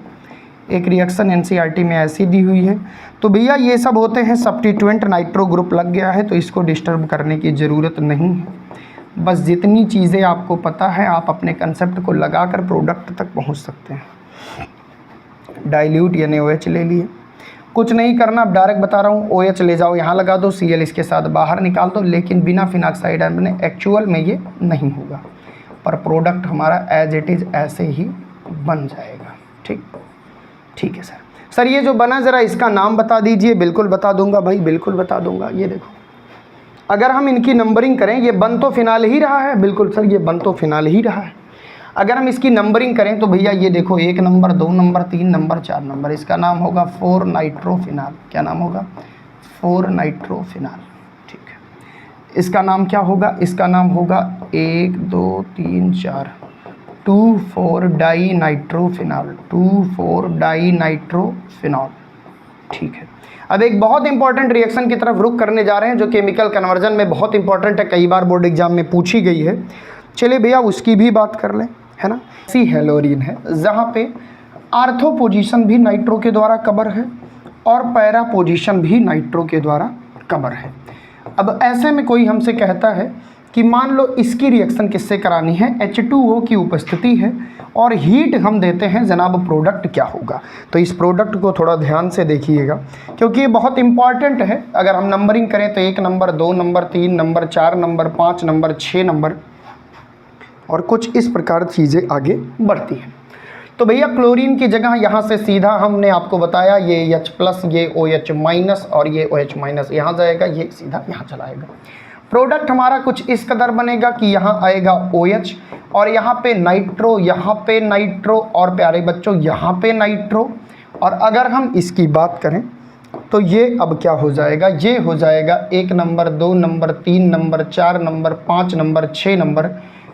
एक रिएक्शन एनसीईआरटी में ऐसी दी हुई है, तो भैया ये सब होते हैं सब्स्टिट्यूएंट, नाइट्रो ग्रुप लग गया है तो इसको डिस्टर्ब करने की ज़रूरत नहीं है। बस जितनी चीज़ें आपको पता है आप अपने कंसेप्ट को लगाकर प्रोडक्ट तक पहुंच सकते हैं। डाइल्यूट NaOH ले लिए, कुछ नहीं करना, अब डायरेक्ट बता रहा हूँ, OH ले जाओ यहाँ लगा दो, Cl इसके साथ बाहर निकाल दो, लेकिन बिना फिनॉक्साइड आयन बने। एक्चुअल में ये नहीं होगा, पर प्रोडक्ट हमारा एज इट इज़ ऐसे ही बन जाएगा। ठीक है सर ये जो बना ज़रा इसका नाम बता दीजिए। बिल्कुल बता दूंगा भाई, बिल्कुल बता दूंगा। ये देखो, अगर हम इनकी नंबरिंग करें, ये बन तो फिनाल ही रहा है, बिल्कुल सर ये बन तो फिनाल ही रहा है। अगर हम इसकी नंबरिंग करें तो भैया ये देखो 1 नंबर, 2 नंबर, 3 नंबर, 4 नंबर, इसका नाम होगा 4 नाइट्रोफिनाल। क्या नाम होगा? 4 नाइट्रोफिनाल। ठीक है, इसका नाम क्या होगा? इसका नाम होगा 1 2 3 4 2,4 डाई नाइट्रोफिनॉल, 2,4 डाई नाइट्रोफिनॉल। ठीक है, अब एक बहुत इंपॉर्टेंट रिएक्शन की तरफ रुख करने जा रहे हैं जो केमिकल कन्वर्जन में बहुत इंपॉर्टेंट है, कई बार बोर्ड एग्जाम में पूछी गई है। चलिए भैया उसकी भी बात कर लें, है ना। सी हेलोरीन है जहाँ पे आर्थो पोजीशन भी नाइट्रो के द्वारा कवर है और पैरा पोजीशन भी नाइट्रो के द्वारा कवर है। अब ऐसे में कोई हमसे कहता है कि मान लो इसकी रिएक्शन किससे करानी है, H2O की उपस्थिति है और हीट हम देते हैं जनाब, प्रोडक्ट क्या होगा। तो इस प्रोडक्ट को थोड़ा ध्यान से देखिएगा क्योंकि ये बहुत इंपॉर्टेंट है। अगर हम नंबरिंग करें तो 1 number, 2 number, 3 number, 4 number, 5 number, 6 number और कुछ इस प्रकार चीज़ें आगे बढ़ती हैं। तो भैया क्लोरीन की जगह यहाँ से सीधा हमने आपको बताया ये H+, ये OH- और ये OH- यहाँ जाएगा, ये सीधा यहाँ चला आएगा। प्रोडक्ट हमारा कुछ इस कदर बनेगा कि यहाँ आएगा OH और यहाँ पे नाइट्रो, यहाँ पे नाइट्रो और प्यारे बच्चों यहाँ पे नाइट्रो। और अगर हम इसकी बात करें तो ये अब क्या हो जाएगा, ये हो जाएगा 1 number, 2 number, 3 number, 4 number, 5 number, 6 number,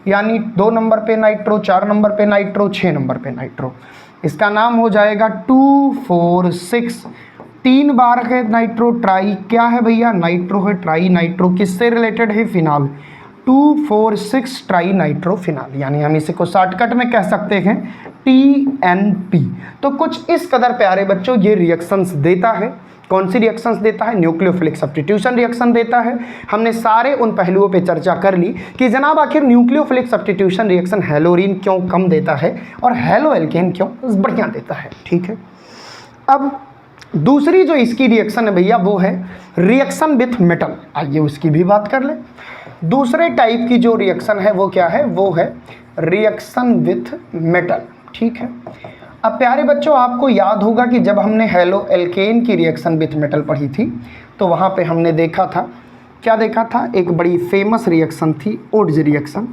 यानी 2 नंबर पे नाइट्रो, 4 नंबर पे नाइट्रो, 6 नंबर पे नाइट्रो। इसका नाम हो जाएगा 2, 4, 6, 3 बार है नाइट्रो ट्राई। क्या है भैया, नाइट्रो है, ट्राई नाइट्रो किससे रिलेटेड है, फिनाल। 2, 4, 6 ट्राई नाइट्रो फिनाल, यानी हम इसे को शॉर्टकट में कह सकते हैं TNP। तो कुछ इस कदर प्यारे बच्चों ये रिएक्शंस देता है। कौन सी रिएक्शंस देता है, न्यूक्लियोफिलिक सब्स्टिट्यूशन रिएक्शन देता है। हमने सारे उन पहलुओं पे चर्चा कर ली कि जनाब आखिर न्यूक्लियोफिलिक सब्स्टिट्यूशन रिएक्शन हेलोरीन क्यों कम देता है और हेलो एल्केन क्यों बढ़िया देता है। ठीक है, अब दूसरी जो इसकी रिएक्शन है भैया वो है रिएक्शन विथ मेटल। आइए उसकी भी बात कर ले। दूसरे टाइप की जो रिएक्शन है वो क्या है, वो है रिएक्शन विथ मेटल। ठीक है, अब प्यारे बच्चों आपको याद होगा कि जब हमने हेलो एल्केन की रिएक्शन विथ मेटल पढ़ी थी तो वहाँ पे हमने देखा था, क्या देखा था, एक बड़ी फेमस रिएक्शन थी ओड्ज रिएक्शन,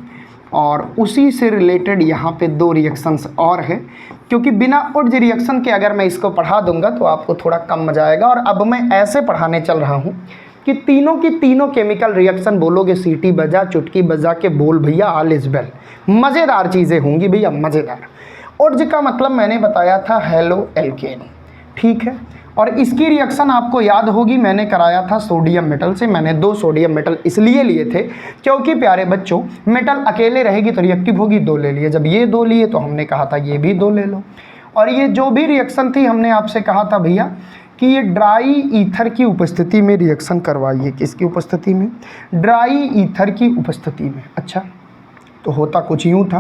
और उसी से रिलेटेड यहाँ पे 2 रिएक्शंस और है। क्योंकि बिना ओड्ज रिएक्शन के अगर मैं इसको पढ़ा दूंगा तो आपको थोड़ा कम मजा आएगा, और अब मैं ऐसे पढ़ाने चल रहा हूँ कि तीनों की तीनों केमिकल रिएक्शन बोलोगे, सीटी बजा चुटकी बजा के बोल भैया, ऑल इज वेल। मज़ेदार चीज़ें होंगी भैया, मज़ेदार। ओड्ज का मतलब मैंने बताया था हेलो एल्केन। ठीक है, और इसकी रिएक्शन आपको याद होगी मैंने कराया था सोडियम मेटल से। मैंने 2 सोडियम मेटल इसलिए लिए थे क्योंकि प्यारे बच्चों मेटल अकेले रहेगी तो रिएक्टिव होगी, 2 ले लिए। जब ये 2 लिए तो हमने कहा था ये भी 2 ले लो। और ये जो भी रिएक्शन थी हमने आपसे कहा था भैया कि ये ड्राई ईथर की उपस्थिति में रिएक्शन करवाइए। किसकी उपस्थिति में, ड्राई ईथर की उपस्थिति में। अच्छा, तो होता कुछ यूँ था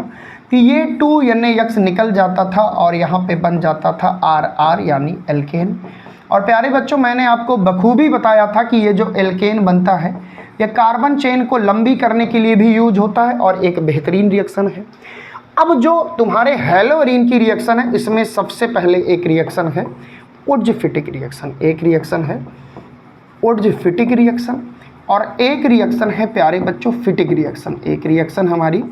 कि ये 2NaX निकल जाता था और यहाँ पे बन जाता था RR यानी एल्केन। और प्यारे बच्चों मैंने आपको बखूबी बताया था कि ये जो एल्केन बनता है ये कार्बन चेन को लंबी करने के लिए भी यूज होता है और एक बेहतरीन रिएक्शन है। अब जो तुम्हारे हेलोरीन की रिएक्शन है इसमें सबसे पहले एक रिएक्शन है ओड्ज-फिटिक रिएक्शन। एक रिएक्शन है ओड्ज-फिटिक रिएक्शन और एक रिएक्शन है प्यारे बच्चों फिटिक रिएक्शन। एक रिएक्शन हमारी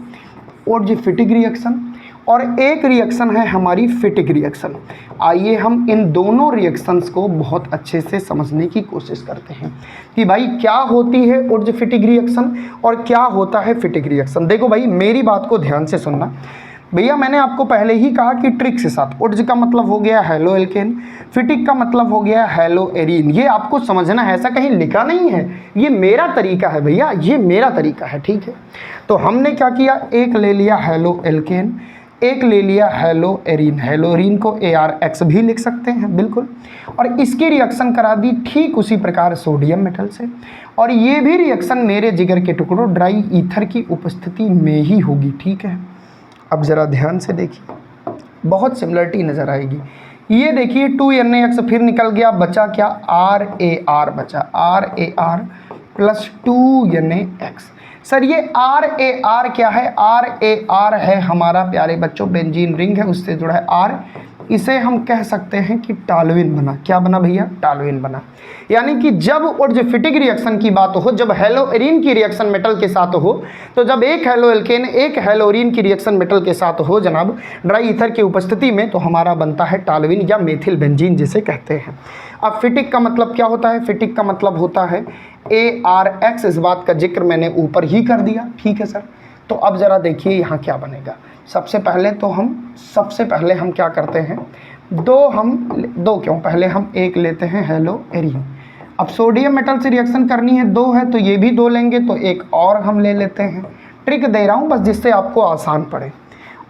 ओड्ज-फिटिक रिएक्शन और एक रिएक्शन है हमारी फिटिक रिएक्शन। आइए हम इन दोनों रिएक्शंस को बहुत अच्छे से समझने की कोशिश करते हैं कि भाई क्या होती है ओड्ज-फिटिक रिएक्शन और क्या होता है फिटिक रिएक्शन। देखो भाई मेरी बात को ध्यान से सुनना भैया, मैंने आपको पहले ही कहा कि ट्रिक के साथ। ओड्ज का मतलब हो गया हेलो एल्केन, फिटिक का मतलब हो गया हेलो एरीन। ये आपको समझना है, ऐसा कहीं लिखा नहीं है, ये मेरा तरीका है भैया, ये मेरा तरीका है। ठीक है, तो हमने क्या किया, एक ले लिया हेलो एल्केन, एक ले लिया हेलो एरीन। हेलोरीन को ARX भी लिख सकते हैं बिल्कुल, और इसकी रिएक्शन करा दी ठीक उसी प्रकार सोडियम मेटल से। और ये भी रिएक्शन मेरे जिगर के टुकड़ों ड्राई ईथर की उपस्थिति में ही होगी। ठीक है, अब ज़रा ध्यान से देखिए, बहुत सिमिलरिटी नज़र आएगी। ये देखिए 2NaX फिर निकल गया, बचा क्या, RAR बचा, RAR प्लस 2NaX। सर ये RAR क्या है, RAR है हमारा प्यारे बच्चों बेंजीन रिंग है, उससे जुड़ा है R। इसे हम कह सकते हैं कि टॉलुइन बना। क्या बना भैया, टॉलुइन बना। यानी कि जब ओड्ज-फिटिक रिएक्शन की बात हो, जब हेलो एरीन की रिएक्शन मेटल के साथ हो, तो जब एक हेलो एल्केन एक हेलोरीन की रिएक्शन मेटल के साथ हो जनाब ड्राई ईथर की उपस्थिति में, तो हमारा बनता है टॉलुइन या मेथिल बेंजीन जिसे कहते हैं। अब फिटिक का मतलब क्या होता है, फिटिक का मतलब होता है ARX। इस बात का जिक्र मैंने ऊपर ही कर दिया। ठीक है सर, तो अब ज़रा देखिए यहाँ क्या बनेगा। सबसे पहले हम क्या करते हैं, दो क्यों, पहले हम एक लेते हैं हेलो एरीन। अब सोडियम मेटल से रिएक्शन करनी है, 2 है तो ये भी 2 लेंगे, तो एक और हम ले लेते हैं। ट्रिक दे रहा हूँ बस जिससे आपको आसान पड़े।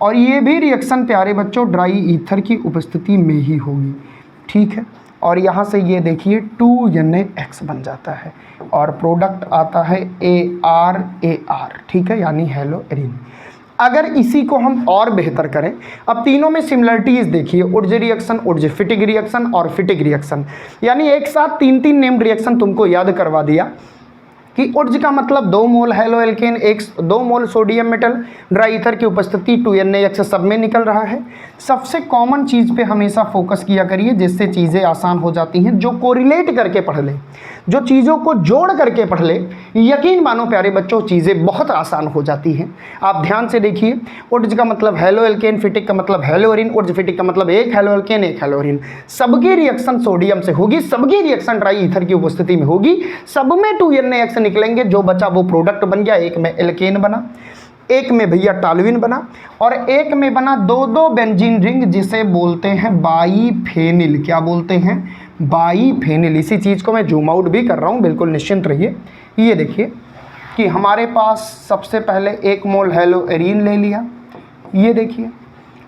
और ये भी रिएक्शन प्यारे बच्चों ड्राई ईथर की उपस्थिति में ही होगी। ठीक है, और यहाँ से ये देखिए 2NaX बन जाता है और प्रोडक्ट आता है AR, ठीक है, यानी हेलो एरीन। अगर इसी को हम और बेहतर करें, अब तीनों में सिमिलरिटीज देखिए, उर्ज रिएक्शन, उर्ज फिटिक रिएक्शन और फिटिक रिएक्शन, यानी एक साथ 3 नेम्ड रिएक्शन तुमको याद करवा दिया कि उर्ज का मतलब 2 mole halo alkane, 2 mole sodium metal, dry ether की उपस्थिति 2NaX सब में निकल रहा है। सबसे कॉमन चीज़ पे हमेशा फोकस किया करिए जिससे चीज़ें आसान हो जाती हैं, जो कोरिलेट करके पढ़ ले, जो चीज़ों को जोड़ करके पढ़ ले, यकीन मानो प्यारे बच्चों चीज़ें बहुत आसान हो जाती हैं। आप ध्यान से देखिए, उर्ज का मतलब हेलो एल्केन, फिटिक का मतलब हेलो एरीन, उर्ज फिटिक का मतलब एक हेलो एल्केन एक हेलो एरीन। सबकी रिएक्शन सोडियम से होगी, सबकी रिएक्शन ड्राई ईथर की उपस्थिति में होगी, सब में 2NaX निकलेंगे, जो बचा वो प्रोडक्ट बन गया। एक में एल्केन बना, एक में भैया टॉल्यूइन बना, और एक में बना 2 बेंजीन रिंग जिसे बोलते हैं बाईफेनिल। क्या बोलते हैं? बाईफेनिल। इसी चीज़ को मैं जूम आउट भी कर रहा हूँ, बिल्कुल निश्चिंत रहिए। ये देखिए कि हमारे पास सबसे पहले 1 मोल हेलो एरीन ले लिया, ये देखिए,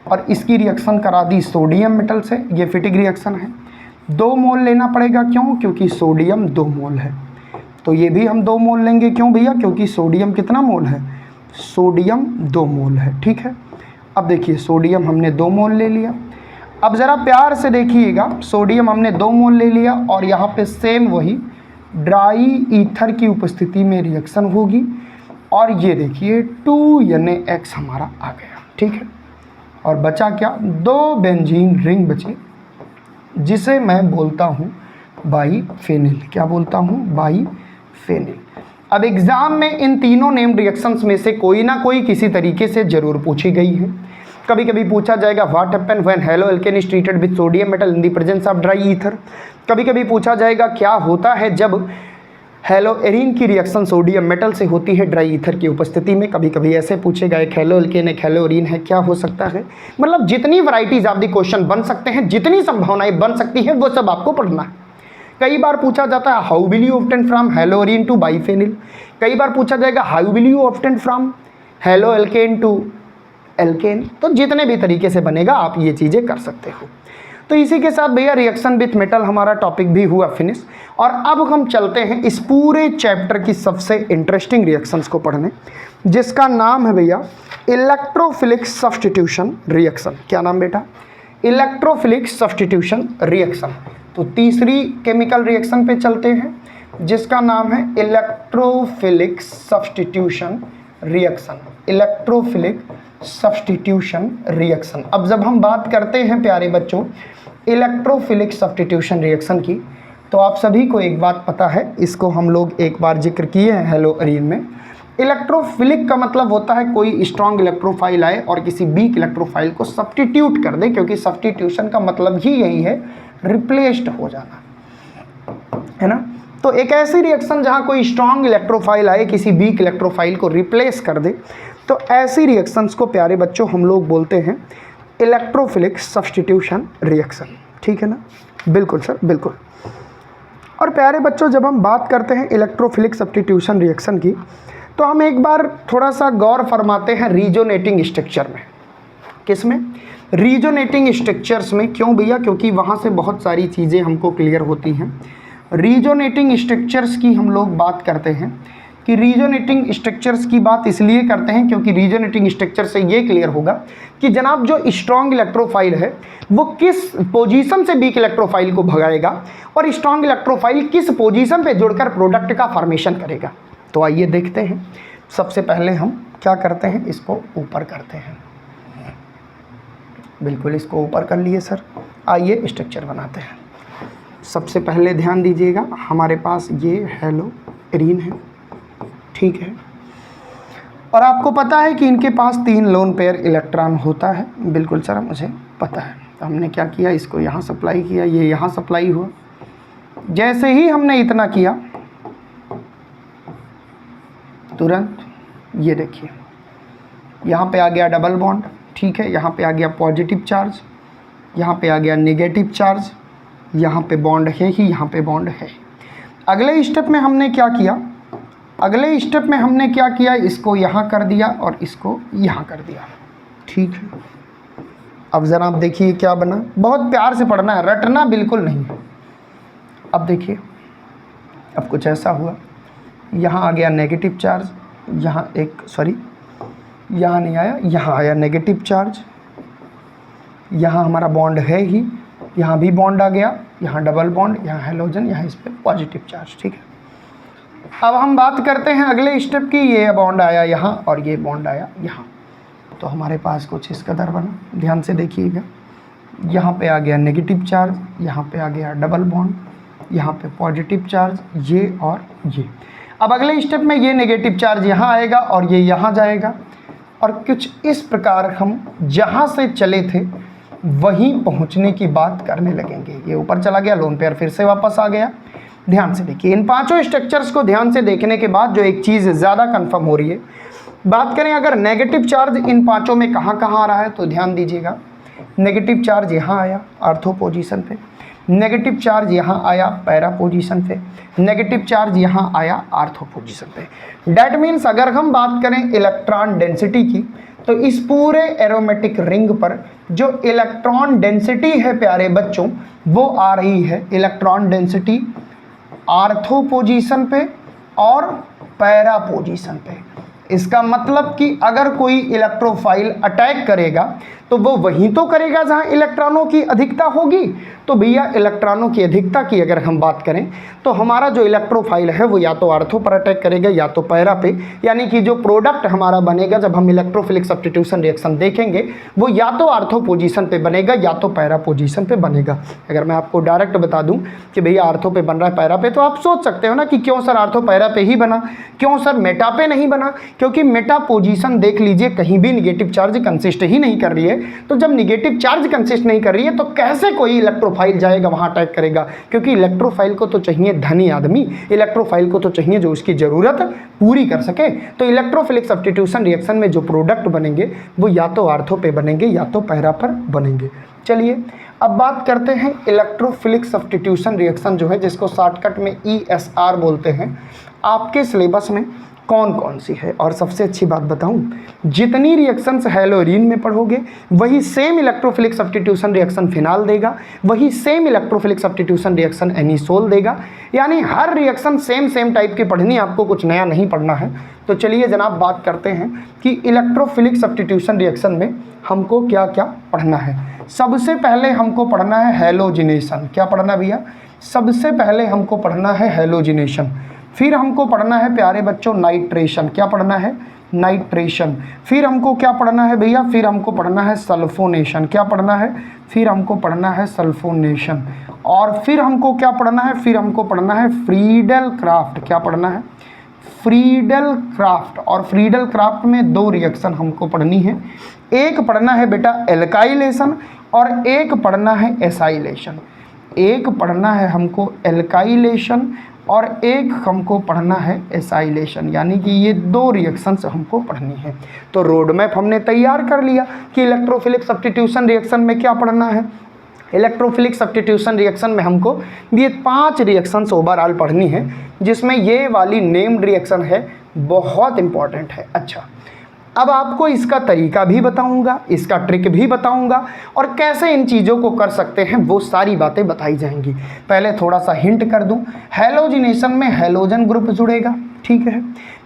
और इसकी रिएक्शन करा दी सोडियम मेटल से, ये फिटिक रिएक्शन है। 2 मोल लेना पड़ेगा, क्यों? क्योंकि सोडियम 2 मोल है, तो ये भी हम 2 मोल लेंगे। क्यों भैया? क्योंकि सोडियम कितना मोल है? सोडियम 2 मोल है, ठीक है। अब देखिए सोडियम हमने 2 मोल ले लिया। अब ज़रा प्यार से देखिएगा, सोडियम हमने 2 मोल ले लिया और यहाँ पे सेम वही ड्राई ईथर की उपस्थिति में रिएक्शन होगी, और ये देखिए 2NaX हमारा आ गया, ठीक है। और बचा क्या? 2 बेंजीन रिंग बचे, जिसे मैं बोलता हूँ बाईफेनिल। क्या बोलता हूँ? बाईफेनिल। अब एग्जाम में इन तीनों नेम्ड रिएक्शंस में से कोई ना कोई किसी तरीके से जरूर पूछी गई है। कभी कभी पूछा जाएगा what happen when halo alkane is treated with sodium metal in the presence of dry ether. कभी कभी पूछा जाएगा क्या होता है जब हेलो एरीन की रिएक्शन सोडियम मेटल से होती है ड्राई ईथर की उपस्थिति में। कभी कभी ऐसे पूछेगा एक हेलो एल्केन एक हेलो एरीन है, क्या हो सकता है। मतलब जितनी वैरायटीज ऑफ द क्वेश्चन बन सकते हैं, जितनी संभावनाएं बन सकती हैं, वो सब आपको पढ़ना है। कई बार पूछा जाता है how will you obtain from halo arene to biphenyl. कई बार पूछा जाएगा how will you obtain from halo alkane to alkane. तो जितने भी तरीके से बनेगा आप ये चीज़ें कर सकते हो। तो इसी के साथ भैया रिएक्शन विथ मेटल हमारा टॉपिक भी हुआ फिनिश। और अब हम चलते हैं इस पूरे चैप्टर की सबसे इंटरेस्टिंग रिएक्शंस को पढ़ने, जिसका नाम है भैया इलेक्ट्रोफिलिक सब्स्टिट्यूशन रिएक्शन। क्या नाम बेटा? Electrophilic substitution reaction. तो तीसरी केमिकल रिएक्शन पे चलते हैं, जिसका नाम है electrophilic substitution reaction. Electrophilic substitution reaction. अब जब हम बात करते हैं प्यारे बच्चों इलेक्ट्रोफिलिक सब्स्टिट्यूशन रिएक्शन की, तो आप सभी को एक बात पता है, इसको हम लोग एक बार जिक्र किए हैं हेलो एरीन में। इलेक्ट्रोफिलिक का मतलब होता है कोई स्ट्रॉन्ग इलेक्ट्रोफाइल आए और किसी वीक इलेक्ट्रोफाइल को सब्स्टिट्यूट कर दे, क्योंकि सब्स्टिट्यूशन का मतलब ही यही है, रिप्लेस्ड हो जाना, है ना। तो एक ऐसी रिएक्शन जहां कोई स्ट्रॉन्ग इलेक्ट्रोफाइल आए, किसी वीक इलेक्ट्रोफाइल को रिप्लेस कर दे, तो ऐसी रिएक्शंस को प्यारे बच्चों हम लोग बोलते हैं इलेक्ट्रोफिलिक सब्स्टिट्यूशन रिएक्शन। ठीक है ना? बिल्कुल सर, बिल्कुल। और प्यारे बच्चों जब हम बात करते हैं इलेक्ट्रोफिलिक सब्स्टिट्यूशन रिएक्शन की, तो हम एक बार थोड़ा सा गौर फरमाते हैं रीजोनेटिंग स्ट्रक्चर में। किस में? रीजोनेटिंग स्ट्रक्चर्स में। क्यों भैया? क्योंकि वहाँ से बहुत सारी चीज़ें हमको क्लियर होती हैं। रीजोनेटिंग स्ट्रक्चर्स की हम लोग बात करते हैं कि रीजोनेटिंग स्ट्रक्चर्स की बात इसलिए करते हैं क्योंकि रीजोनेटिंग स्ट्रक्चर से ये क्लियर होगा कि जनाब जो स्ट्रॉन्ग इलेक्ट्रोफाइल है वो किस पोजीशन से वीक इलेक्ट्रोफाइल को भगाएगा और स्ट्रॉन्ग इलेक्ट्रोफाइल किस पोजीशन पे जुड़कर प्रोडक्ट का फॉर्मेशन करेगा। तो आइए देखते हैं। सबसे पहले हम क्या करते हैं, इसको ऊपर करते हैं। बिल्कुल, इसको ऊपर कर लिए सर। आइए स्ट्रक्चर बनाते हैं। सबसे पहले ध्यान दीजिएगा, हमारे पास ये हेलो एरीन है, ठीक है, और आपको पता है कि इनके पास 3 लोन पेयर इलेक्ट्रॉन होता है। बिल्कुल सर, मुझे पता है। तो हमने क्या किया, इसको यहाँ सप्लाई किया, ये यहाँ सप्लाई हुआ। जैसे ही हमने इतना किया, तुरंत ये देखिए यहाँ पे आ गया डबल बॉन्ड, ठीक है, यहाँ पे आ गया पॉजिटिव चार्ज, यहाँ पे आ गया नेगेटिव चार्ज, यहाँ पे बॉन्ड है ही, यहाँ पे बॉन्ड है। अगले स्टेप में हमने क्या किया, अगले स्टेप में हमने क्या किया, इसको यहाँ कर दिया और इसको यहाँ कर दिया, ठीक है। अब ज़रा आप देखिए क्या बना। बहुत प्यार से पढ़ना है, रटना बिल्कुल नहीं है। अब देखिए, अब कुछ ऐसा हुआ, यहाँ आ गया नेगेटिव चार्ज, यहाँ यहाँ नहीं आया, यहाँ आया नेगेटिव चार्ज, यहाँ हमारा बॉन्ड है ही, यहाँ भी बॉन्ड आ गया, यहाँ डबल बॉन्ड, यहाँ हैलोजन, यहाँ इस पर पॉजिटिव चार्ज। ठीक है, अब हम बात करते हैं अगले स्टेप की। ये बॉन्ड आया यहाँ और ये बॉन्ड आया यहाँ, तो हमारे पास कुछ इस कदर बना। ध्यान से देखिएगा, यहाँ पे आ गया नेगेटिव चार्ज, यहाँ पे आ गया डबल बॉन्ड, यहाँ पे पॉजिटिव चार्ज, ये और ये। अब अगले स्टेप में ये नेगेटिव चार्ज यहाँ आएगा और ये यहाँ जाएगा, और कुछ इस प्रकार हम जहाँ से चले थे वहीं पहुँचने की बात करने लगेंगे। ये ऊपर चला गया, लोन पेयर फिर से वापस आ गया। ध्यान से देखिए, इन पांचों स्ट्रक्चर्स को ध्यान से देखने के बाद जो एक चीज़ ज़्यादा कंफर्म हो रही है, बात करें अगर नेगेटिव चार्ज इन पांचों में कहाँ कहाँ आ रहा है, तो ध्यान दीजिएगा, नेगेटिव चार्ज यहाँ आया आर्थो पोजीशन पे, नेगेटिव चार्ज यहाँ आया पैरा पोजीशन पे, नेगेटिव चार्ज यहाँ आया आर्थो पोजीशन पे। डैट मीन्स अगर हम बात करें इलेक्ट्रॉन डेंसिटी की, तो इस पूरे एरोमेटिक रिंग पर जो इलेक्ट्रॉन डेंसिटी है प्यारे बच्चों, वो आ रही है इलेक्ट्रॉन डेंसिटी आर्थो पोजीशन पे और पैरा पोजीशन पे। इसका मतलब कि अगर कोई इलेक्ट्रोफाइल अटैक करेगा तो वो वहीं तो करेगा जहां इलेक्ट्रॉनों की अधिकता होगी। तो भैया इलेक्ट्रॉनों की अधिकता की अगर हम बात करें तो हमारा जो इलेक्ट्रोफाइल है वो या तो आर्थो पर अटैक करेगा या तो पैरा पे, यानी कि जो प्रोडक्ट हमारा बनेगा जब हम इलेक्ट्रोफिलिक सब्स्टिट्यूशन रिएक्शन देखेंगे वो या तो आर्थो पोजीशन पे बनेगा या तो पैरा पोजीशन पे बनेगा। अगर मैं आपको डायरेक्ट बता दूं कि भैया आर्थो पे बन रहा है पैरा पे, तो आप सोच सकते हो ना कि क्यों सर आर्थो पैरा पे ही बना, क्यों सर मेटा पे नहीं बना, क्योंकि मेटा पोजीशन देख लीजिए कहीं भी निगेटिव चार्ज कंसिस्ट ही नहीं कर रही है। तो जब निगेटिव चार्ज कंसिस्ट नहीं कर रही है तो कैसे कोई इलेक्ट्रोफाइल जाएगा वहां अटैक करेगा, क्योंकि इलेक्ट्रोफाइल को तो चाहिए धनी आदमी, इलेक्ट्रोफाइल को तो चाहिए जो उसकी जरूरत पूरी कर सके। तो इलेक्ट्रोफिलिक सब्स्टिट्यूशन रिएक्शन में जो प्रोडक्ट बनेंगे वो या तो आर्थो पे बनेंगे या तो पैरा पर बनेंगे। चलिए अब बात करते हैं इलेक्ट्रोफिलिक सब्स्टिट्यूशन रिएक्शन जो है, जिसको शॉर्टकट में ESR बोलते हैं, आपके सिलेबस में कौन कौन सी है। और सबसे अच्छी बात बताऊं, जितनी रिएक्शंस हैलोरीन में पढ़ोगे वही same electrophilic substitution reaction phenol देगा, वही same electrophilic substitution reaction anisole देगा। यानी हर रिएक्शन सेम टाइप की पढ़नी, आपको कुछ नया नहीं पढ़ना है। तो चलिए जनाब बात करते हैं कि इलेक्ट्रोफिलिक सब्स्टिट्यूशन रिएक्शन में हमको क्या क्या पढ़ना है। सबसे पहले हमको पढ़ना है हैलोजिनेशन। क्या पढ़ना भैया? सबसे पहले हमको पढ़ना है हैलोजिनेशन। फिर हमको पढ़ना है प्यारे बच्चों नाइट्रेशन। क्या पढ़ना है? नाइट्रेशन। फिर हमको क्या पढ़ना है भैया? फिर हमको पढ़ना है सल्फोनेशन। क्या पढ़ना है? फिर हमको पढ़ना है सल्फोनेशन। और फिर हमको क्या पढ़ना है? फिर हमको पढ़ना है फ्रीडल क्राफ्ट। क्या पढ़ना है? Friedel craft. और फ्रीडल क्राफ्ट में दो रिएक्शन हमको पढ़नी है, एक पढ़ना है बेटा एल्काइलेशन और एक पढ़ना है एसाइलेशन। एक पढ़ना है हमको एल्काइलेशन और एक हमको पढ़ना है एसाइलेशन, यानी कि ये दो रिएक्शंस हमको पढ़नी है। तो रोड मैप हमने तैयार कर लिया कि इलेक्ट्रोफिलिक सब्स्टिट्यूशन रिएक्शन में क्या पढ़ना है। इलेक्ट्रोफिलिक सब्स्टिट्यूशन रिएक्शन में हमको ये 5 रिएक्शंस ओवरऑल पढ़नी है, जिसमें ये वाली नेम्ड रिएक्शन है, बहुत इंपॉर्टेंट है। अच्छा, अब आपको इसका तरीका भी बताऊंगा, इसका ट्रिक भी बताऊंगा और कैसे इन चीज़ों को कर सकते हैं वो सारी बातें बताई जाएंगी। पहले थोड़ा सा हिंट कर दूं, हैलोजिनेशन में हैलोजन ग्रुप जुड़ेगा, ठीक है।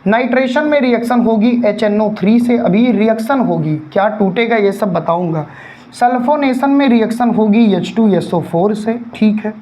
नाइट्रेशन में रिएक्शन होगी HNO3 से, अभी रिएक्शन होगी, क्या टूटेगा ये सब बताऊंगा। सल्फोनेशन में रिएक्शन होगी H2SO4 से, ठीक है।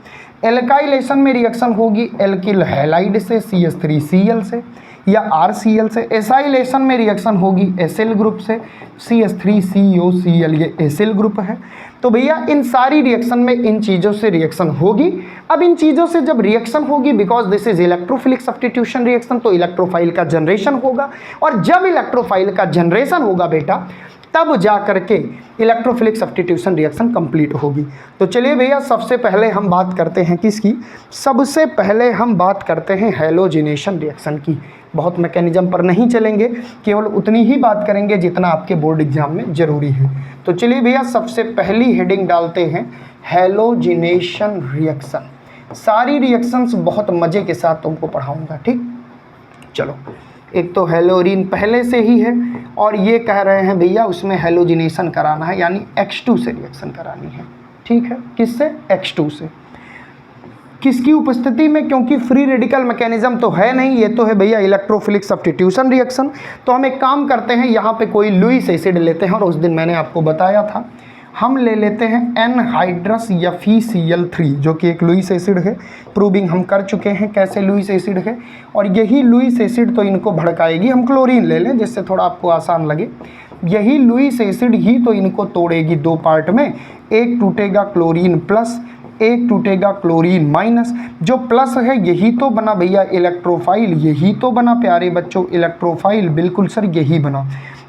एल्काइलेशन में रिएक्शन होगी एल्किल हैलाइड से CH3Cl से या RCl से। एसाइलेशन में रिएक्शन होगी एसिल ग्रुप से CH3COCl, ये एसिल ग्रुप है। तो भैया इन सारी रिएक्शन में इन चीज़ों से रिएक्शन होगी। अब इन चीज़ों से जब रिएक्शन होगी, because this is electrophilic substitution reaction, तो इलेक्ट्रोफाइल का जनरेशन होगा और जब इलेक्ट्रोफाइल का जनरेशन होगा बेटा तब जा करके इलेक्ट्रोफिलिक सब्स्टिट्यूशन रिएक्शन कंप्लीट होगी। तो चलिए भैया सबसे पहले हम बात करते हैं किसकी? सबसे पहले हम बात करते हैं हैलोजिनेशन रिएक्शन की। बहुत मैकेनिज्म पर नहीं चलेंगे, केवल उतनी ही बात करेंगे जितना आपके बोर्ड एग्जाम में जरूरी है। तो चलिए भैया सबसे पहली हेडिंग डालते हैं हैलोजिनेशन रिएक्शन। सारी रिएक्शंस बहुत मज़े के साथ तुमको पढ़ाऊँगा, ठीक। चलो, एक तो हैलोरीन पहले से ही है और ये कह रहे हैं भैया उसमें हैलोजिनेशन कराना है, यानी X2 से रिएक्शन करानी है, ठीक है। किससे? X2 से। किसकी उपस्थिति में, क्योंकि फ्री रेडिकल मैकेनिज्म तो है नहीं, ये तो है भैया इलेक्ट्रोफिलिक सब्स्टिट्यूशन रिएक्शन। तो हम एक काम करते हैं, यहाँ पे कोई लुईस एसिड लेते हैं, और उस दिन मैंने आपको बताया था, हम ले लेते हैं एनहाइड्रस FeCl3 जो कि एक लुईस एसिड है। प्रूविंग हम कर चुके हैं कैसे लुईस एसिड है, और यही लुईस एसिड तो इनको भड़काएगी। हम क्लोरीन ले लें जिससे थोड़ा आपको आसान लगे। यही लुईस एसिड ही तो इनको तोड़ेगी दो पार्ट में, एक टूटेगा क्लोरीन प्लस, एक टूटेगा क्लोरीन माइनस। जो प्लस है यही तो बना भैया इलेक्ट्रोफाइल, यही तो बना प्यारे बच्चों इलेक्ट्रोफाइल, बिल्कुल सर यही बना।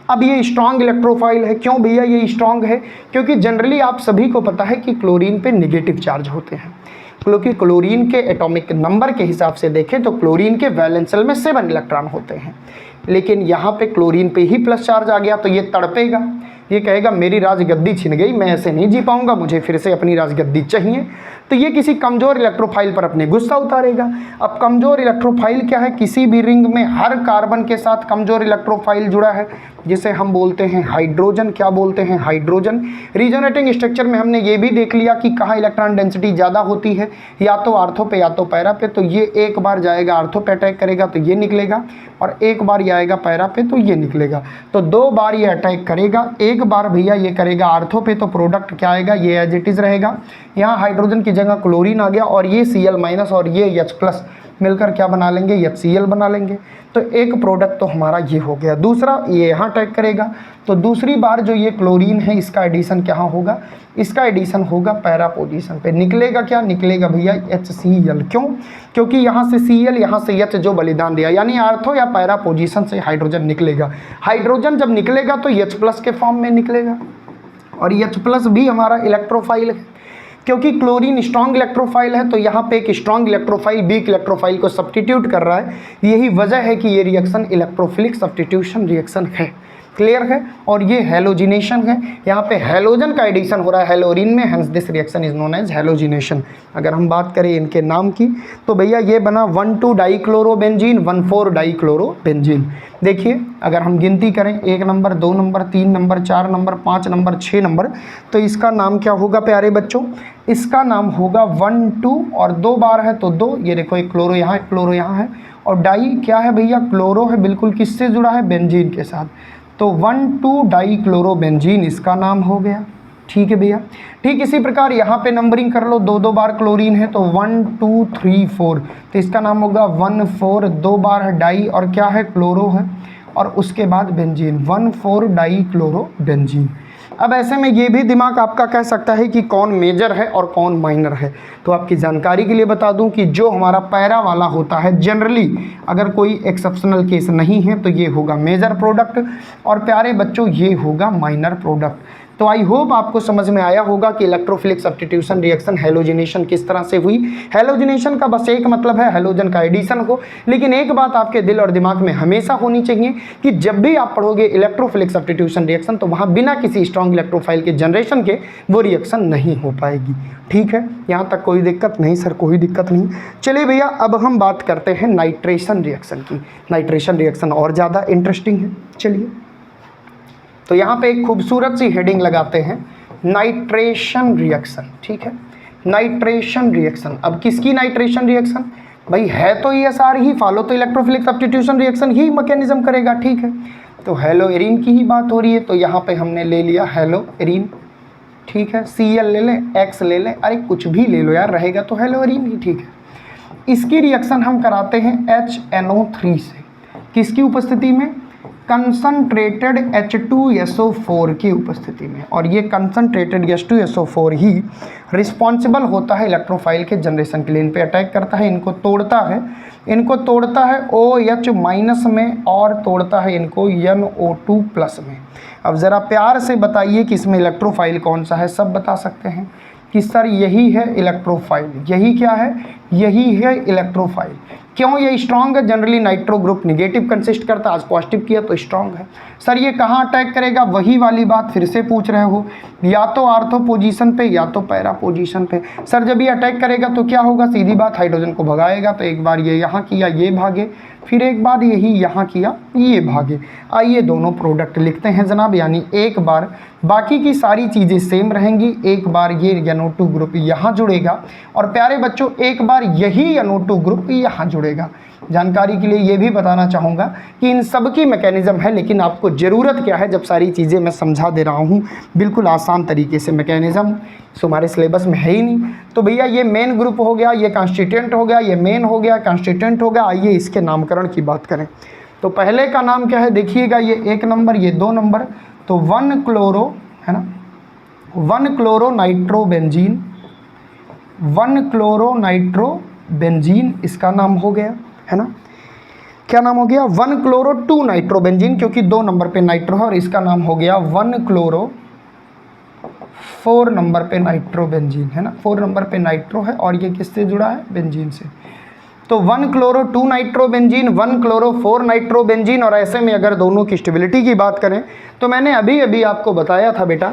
अब ये स्ट्रॉन्ग इलेक्ट्रोफाइल है, क्यों भैया ये स्ट्रॉन्ग है? क्योंकि जनरली आप सभी को पता है कि क्लोरीन पे नेगेटिव चार्ज होते हैं, क्योंकि क्लोरीन के एटॉमिक नंबर के हिसाब से देखें तो क्लोरीन के वैलेंस शेल में 7 इलेक्ट्रॉन होते हैं, लेकिन यहाँ पे क्लोरीन पे ही प्लस चार्ज आ गया तो ये तड़पेगा, ये कहेगा मेरी राजगद्दी छिन गई, मैं ऐसे नहीं जी पाऊंगा, मुझे फिर से अपनी राजगद्दी चाहिए। तो ये किसी कमज़ोर इलेक्ट्रोफाइल पर अपने गुस्सा उतारेगा। अब कमज़ोर इलेक्ट्रोफाइल क्या है? किसी भी रिंग में हर कार्बन के साथ कमज़ोर इलेक्ट्रोफाइल जुड़ा है, जिसे हम बोलते हैं हाइड्रोजन। क्या बोलते हैं? हाइड्रोजन। रीजोनेटिंग स्ट्रक्चर में हमने ये भी देख लिया कि कहाँ इलेक्ट्रॉन डेंसिटी ज़्यादा होती है, या तो आर्थो पे या तो पैरा पे। तो ये एक बार जाएगा आर्थो पे अटैक करेगा तो ये निकलेगा, और एक बार ये आएगा पैरा पे तो ये निकलेगा। तो 2 बार ये अटैक करेगा, एक बार भैया ये करेगा आर्थो पे, तो प्रोडक्ट क्या आएगा? ये एज इट इज़ रहेगा। यहाँ हाइड्रोजन की जगह क्लोरीन आ गया, और ये Cl- और ये H+ मिलकर क्या बना लेंगे? HCl बना लेंगे। तो एक प्रोडक्ट तो हमारा ये हो गया। दूसरा ये यहाँ अटैक करेगा, तो दूसरी बार जो ये क्लोरीन है इसका एडिशन क्या होगा? इसका एडिशन होगा पैरा पोजीशन पे। निकलेगा क्या? निकलेगा भैया HCl। क्यों? क्योंकि यहाँ से Cl, यहाँ से H जो बलिदान दिया, यानी आर्थो या पैरा पोजीशन से हाइड्रोजन निकलेगा। हाइड्रोजन जब निकलेगा तो H+ के फॉर्म में निकलेगा, और H+ भी हमारा इलेक्ट्रोफाइल है। क्योंकि क्लोरीन स्ट्रॉन्ग इलेक्ट्रोफाइल है, तो यहाँ पे एक स्ट्रॉन्ग इलेक्ट्रोफाइल वीक इलेक्ट्रोफाइल को सब्स्टिट्यूट कर रहा है। यही वजह है कि ये रिएक्शन इलेक्ट्रोफिलिक सब्स्टिट्यूशन रिएक्शन है। क्लियर है? और ये हेलोजिनेशन है, यहाँ पे हेलोजन का एडिशन हो रहा है हेलोरीन में, hence this reaction is known as halogenation. अगर हम बात करें इनके नाम की तो भैया ये बना 1,2-डाइक्लोरोबेंजीन, 1,4-डाइक्लोरोबेंजीन। देखिए अगर हम गिनती करें 1 number, 2 number, 3 number, 4 number, 5 number, 6 number, तो इसका नाम क्या होगा प्यारे बच्चों? इसका नाम होगा 1, 2 और 2 बार है तो 2। ये देखो एक क्लोरो यहाँ, एक क्लोरो यहाँ है, और डाई क्या है भैया? क्लोरो है, बिल्कुल किससे जुड़ा है? बेंजीन के साथ। तो 1,2-डाइक्लोरोबेंजीन इसका नाम हो गया। ठीक है भैया। ठीक इसी प्रकार यहाँ पे नंबरिंग कर लो, 2-2 बार क्लोरीन है तो 1, 2, 3, 4, तो इसका नाम होगा 1, 4, 2 बार है डाई, और क्या है? क्लोरो है, और उसके बाद बेंजीन, 1,4-डाइक्लोरोबेंजीन। अब ऐसे में ये भी दिमाग आपका कह सकता है कि कौन मेजर है और कौन माइनर है। तो आपकी जानकारी के लिए बता दूं कि जो हमारा पैरा वाला होता है जनरली, अगर कोई एक्सेप्शनल केस नहीं है, तो ये होगा मेजर प्रोडक्ट, और प्यारे बच्चों ये होगा माइनर प्रोडक्ट। तो आई होप आपको समझ में आया होगा कि इलेक्ट्रोफिलिक सब्स्टिट्यूशन रिएक्शन हेलोजिनेशन किस तरह से हुई। हेलोजिनेशन का बस एक मतलब है हेलोजन का एडिशन हो, लेकिन एक बात आपके दिल और दिमाग में हमेशा होनी चाहिए कि जब भी आप पढ़ोगे इलेक्ट्रोफिलिक सब्स्टिट्यूशन रिएक्शन तो वहाँ बिना किसी स्ट्रॉन्ग इलेक्ट्रोफाइल के जनरेशन के वो रिएक्शन नहीं हो पाएगी। ठीक है, यहाँ तक कोई दिक्कत नहीं सर? कोई दिक्कत नहीं। चलिए भैया अब हम बात करते हैं नाइट्रेशन रिएक्शन की। नाइट्रेशन रिएक्शन और ज़्यादा इंटरेस्टिंग है। चलिए तो यहाँ पे एक खूबसूरत सी हेडिंग लगाते हैं, नाइट्रेशन रिएक्शन। ठीक है, नाइट्रेशन रिएक्शन। अब किसकी नाइट्रेशन रिएक्शन? भाई है तो ESR ही, फॉलो तो इलेक्ट्रोफिलिक सब्स्टिट्यूशन रिएक्शन ही मैकेनिज्म करेगा। ठीक है, तो हेलोएरिन की ही बात हो रही है, तो यहाँ पे हमने ले लिया हेलोएरिन। ठीक है, Cl ले लें, X ले लें, अरे कुछ भी ले लो यार, रहेगा तो हेलोएरिन ही। ठीक है, इसकी रिएक्शन हम कराते हैं HNO3 से। किसकी उपस्थिति में? कंसंट्रेटेड H2SO4 की उपस्थिति में। और ये कंसंट्रेटेड H2SO4 ही रिस्पॉन्सिबल होता है इलेक्ट्रोफाइल के जनरेशन के लिए। इन पे अटैक करता है, इनको तोड़ता है, OH- में, और तोड़ता है इनको NO2+ में। अब ज़रा प्यार से बताइए कि इसमें इलेक्ट्रोफाइल कौन सा है? सब बता सकते हैं कि सर यही है इलेक्ट्रोफाइल। यही क्या है? यही है इलेक्ट्रोफाइल। क्यों ये स्ट्रॉन्ग है? Generally nitro group negative consist करता है, आज पॉजिटिव किया तो स्ट्रॉन्ग है। सर ये कहाँ अटैक करेगा? वही वाली बात फिर से पूछ रहे हो, या तो आर्थो पोजीशन पे या तो पैरा पोजीशन पे। सर जब ये अटैक करेगा तो क्या होगा? सीधी बात, हाइड्रोजन को भगाएगा। तो एक बार ये यहाँ किया, ये भागे, फिर एक बार यही यहाँ किया, ये भागे। आइए दोनों प्रोडक्ट लिखते हैं जनाब, यानी एक बार बाकी की सारी चीज़ें सेम रहेंगी, एक बार ये NO2 ग्रुप यहाँ जुड़ेगा, और प्यारे बच्चों एक बार बार यही NO2 ग्रुप यहाँ जुड़ेगा। जानकारी के लिए ये भी बताना चाहूँगा कि इन सब की मैकेनिज़्म है, लेकिन आपको ज़रूरत क्या है, जब सारी चीज़ें मैं समझा दे रहा हूँ बिल्कुल आसान तरीके से, मैकेनिज़्म हमारे सिलेबस में है ही नहीं। तो भैया ये मेन ग्रुप हो गया, ये कॉन्स्टिट्यूएंट हो गया, ये मेन हो गया, कॉन्स्टिट्यूएंट हो गया। आइए इसके नामकरण की बात करें। तो पहले का नाम क्या है देखिएगा, ये 1 नंबर, ये 2 नंबर, तो 1 क्लोरो है ना, 1 क्लोरो नाइट्रोबेंजीन, 1 क्लोरो नाइट्रोबेंजीन इसका नाम हो गया है ना। क्या नाम हो गया, 1 क्लोरो 2 नाइट्रोबेंजीन, क्योंकि 2 नंबर पे नाइट्रो है, और इसका नाम हो गया 1 क्लोरो 4 नंबर पे नाइट्रोबेंजीन है ना। 4 नंबर पे नाइट्रो है और ये किससे जुड़ा है, बेंजीन से। तो 1 क्लोरो 2 नाइट्रोबेंजीन, 1 क्लोरो 4 नाइट्रोबेंजीन। और ऐसे में अगर दोनों की स्टेबिलिटी की बात करें तो मैंने अभी अभी आपको बताया था बेटा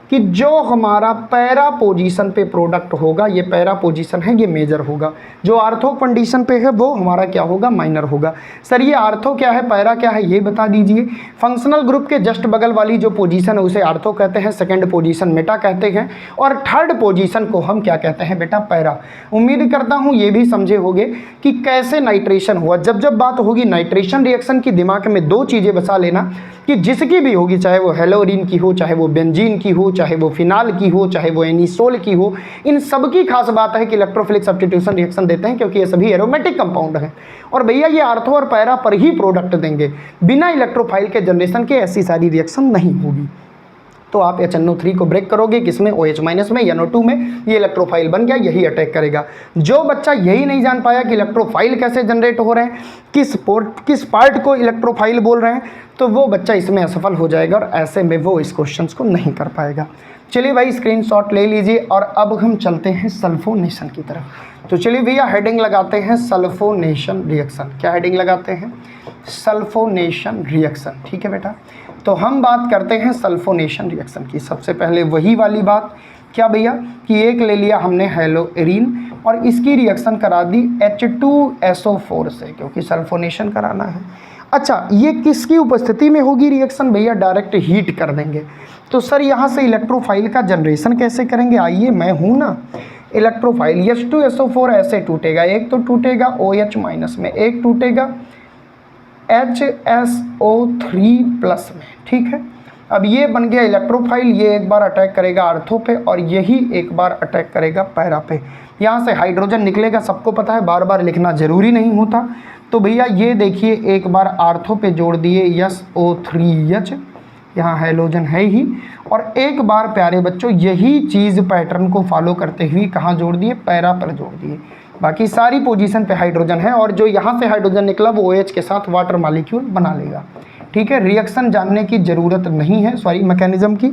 कि जो हमारा पैरा पोजीशन पे प्रोडक्ट होगा, ये पैरा पोजीशन है, ये मेजर होगा। जो आर्थो कंडीशन पे है वो हमारा क्या होगा, माइनर होगा। सर ये आर्थो क्या है, पैरा क्या है, ये बता दीजिए। फंक्शनल ग्रुप के जस्ट बगल वाली जो पोजीशन है उसे आर्थो कहते हैं, सेकंड पोजीशन मेटा कहते हैं, और थर्ड पोजीशन को हम क्या कहते हैं बेटा, पैरा। उम्मीद करता हूँ ये भी समझे होंगे कि कैसे नाइट्रेशन हुआ। जब जब बात होगी नाइट्रेशन रिएक्शन की, दिमाग में 2 चीज़ें बसा लेना कि जिसकी भी होगी, चाहे वो हेलोरीन की हो, चाहे वो बेंजीन की हो, चाहे वो फिनाल की हो, चाहे वो एनिसोल की हो, इन सब की खास बात है कि इलेक्ट्रोफिलिक सब्स्टिट्यूशन रिएक्शन देते हैं, क्योंकि ये सभी एरोमेटिक कंपाउंड हैं। और भैया ये आर्थो और पैरा पर ही प्रोडक्ट देंगे, बिना इलेक्ट्रोफाइल के जनरेशन के ऐसी सारी रिएक्शन नहीं होगी। तो आप HNO3 को ब्रेक करोगे किसमें, OH- में या NO2 में, ये इलेक्ट्रोफाइल बन गया, यही अटैक करेगा। जो बच्चा यही नहीं जान पाया कि इलेक्ट्रोफाइल कैसे जनरेट हो रहे हैं, किस पार्ट को इलेक्ट्रोफाइल बोल रहे हैं, तो वो बच्चा इसमें असफल हो जाएगा और ऐसे में वो इस क्वेश्चन को नहीं कर पाएगा। चलिए भाई स्क्रीनशॉट ले लीजिए और अब हम चलते हैं सल्फोनेशन की तरफ। तो चलिए भैया हेडिंग लगाते हैं सल्फोनेशन रिएक्शन। क्या हेडिंग लगाते हैं, सल्फोनेशन रिएक्शन। ठीक है बेटा, तो हम बात करते हैं सल्फोनेशन रिएक्शन की। सबसे पहले वही वाली बात, क्या भैया कि एक ले लिया हमने हेलोएरिन और इसकी रिएक्शन करा दी H2SO4 से, क्योंकि सल्फोनेशन कराना है। अच्छा ये किसकी उपस्थिति में होगी रिएक्शन, भैया डायरेक्ट हीट कर देंगे। तो सर यहाँ से इलेक्ट्रोफाइल का जनरेशन कैसे करेंगे, आइए मैं हूँ ना इलेक्ट्रोफाइल। H2SO4 ऐसे टूटेगा, एक तो टूटेगा OH- में, एक टूटेगा HSO3 प्लस में। ठीक है, अब ये बन गया इलेक्ट्रोफाइल, ये एक बार अटैक करेगा आर्थो पे और यही एक बार अटैक करेगा पैरा पे। यहाँ से हाइड्रोजन निकलेगा, सबको पता है, बार बार लिखना जरूरी नहीं होता। तो भैया ये देखिए एक बार आर्थो पे जोड़ दिए SO3H, यहाँ हाइड्रोजन है ही, और एक बार प्यारे बच्चों यही चीज़ पैटर्न को फॉलो करते हुए कहाँ जोड़ दिए, पैरा पर जोड़ दिए। बाकी सारी पोजीशन पे हाइड्रोजन है और जो यहाँ से हाइड्रोजन निकला वो OH के साथ वाटर मॉलिक्यूल बना लेगा। ठीक है, रिएक्शन जानने की ज़रूरत नहीं है, सॉरी मैकेनिज्म की,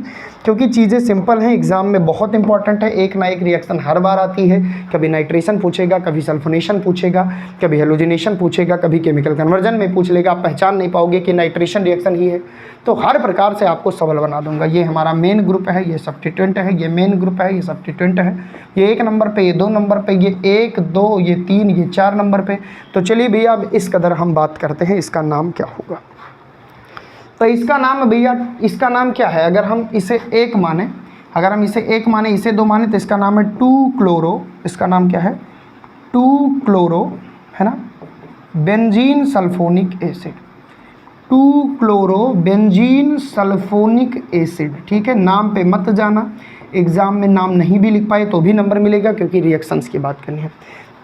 क्योंकि चीज़ें सिंपल हैं, एग्जाम में बहुत इंपॉर्टेंट है। एक ना एक रिएक्शन हर बार आती है, कभी नाइट्रेशन पूछेगा, कभी सल्फोनेशन पूछेगा, कभी हेलोजिनेशन पूछेगा, कभी केमिकल कन्वर्जन में पूछ लेगा। आप पहचान नहीं पाओगे कि नाइट्रेशन रिएक्शन ही है, तो हर प्रकार से आपको सबल बना दूंगा। ये हमारा मेन ग्रुप है, ये सब्स्टिट्यूएंट है, ये मेन ग्रुप है, ये सब्स्टिट्यूएंट है, ये 1 नंबर पे, ये 2 नंबर पे, ये 1 2 ये 3 ये 4 नंबर पे। तो चलिए भैया अब इस कदर हम बात करते हैं इसका नाम क्या होगा। तो इसका नाम भैया, इसका नाम क्या है, अगर हम इसे 1 माने, अगर हम इसे 1 माने, इसे 2 माने, तो इसका नाम है 2 क्लोरो, इसका नाम क्या है 2 क्लोरो है ना, benzene sulphonic acid, 2 chloro benzene sulphonic acid. ठीक है, नाम पे मत जाना, एग्ज़ाम में नाम नहीं भी लिख पाए तो भी नंबर मिलेगा, क्योंकि रिएक्शंस की बात करनी है।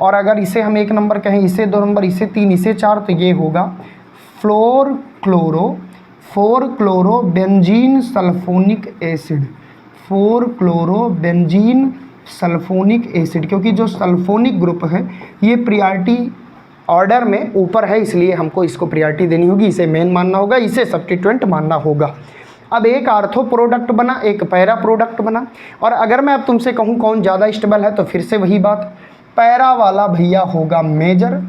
और अगर इसे हम 1 नंबर कहें, इसे 2 नंबर, इसे 3, इसे 4, तो ये होगा 4 chloro benzene sulphonic acid, 4 chloro benzene sulphonic acid. क्योंकि जो सल्फोनिक ग्रुप है ये प्रायोरिटी ऑर्डर में ऊपर है, इसलिए हमको इसको प्रायोरिटी देनी होगी, इसे मेन मानना होगा, इसे सब्स्टिट्यूएंट मानना होगा। अब एक आर्थो प्रोडक्ट बना, एक पैरा प्रोडक्ट बना, और अगर मैं अब तुमसे कहूँ कौन ज़्यादा स्टेबल है, तो फिर से वही बात, पैरा वाला भैया होगा मेजर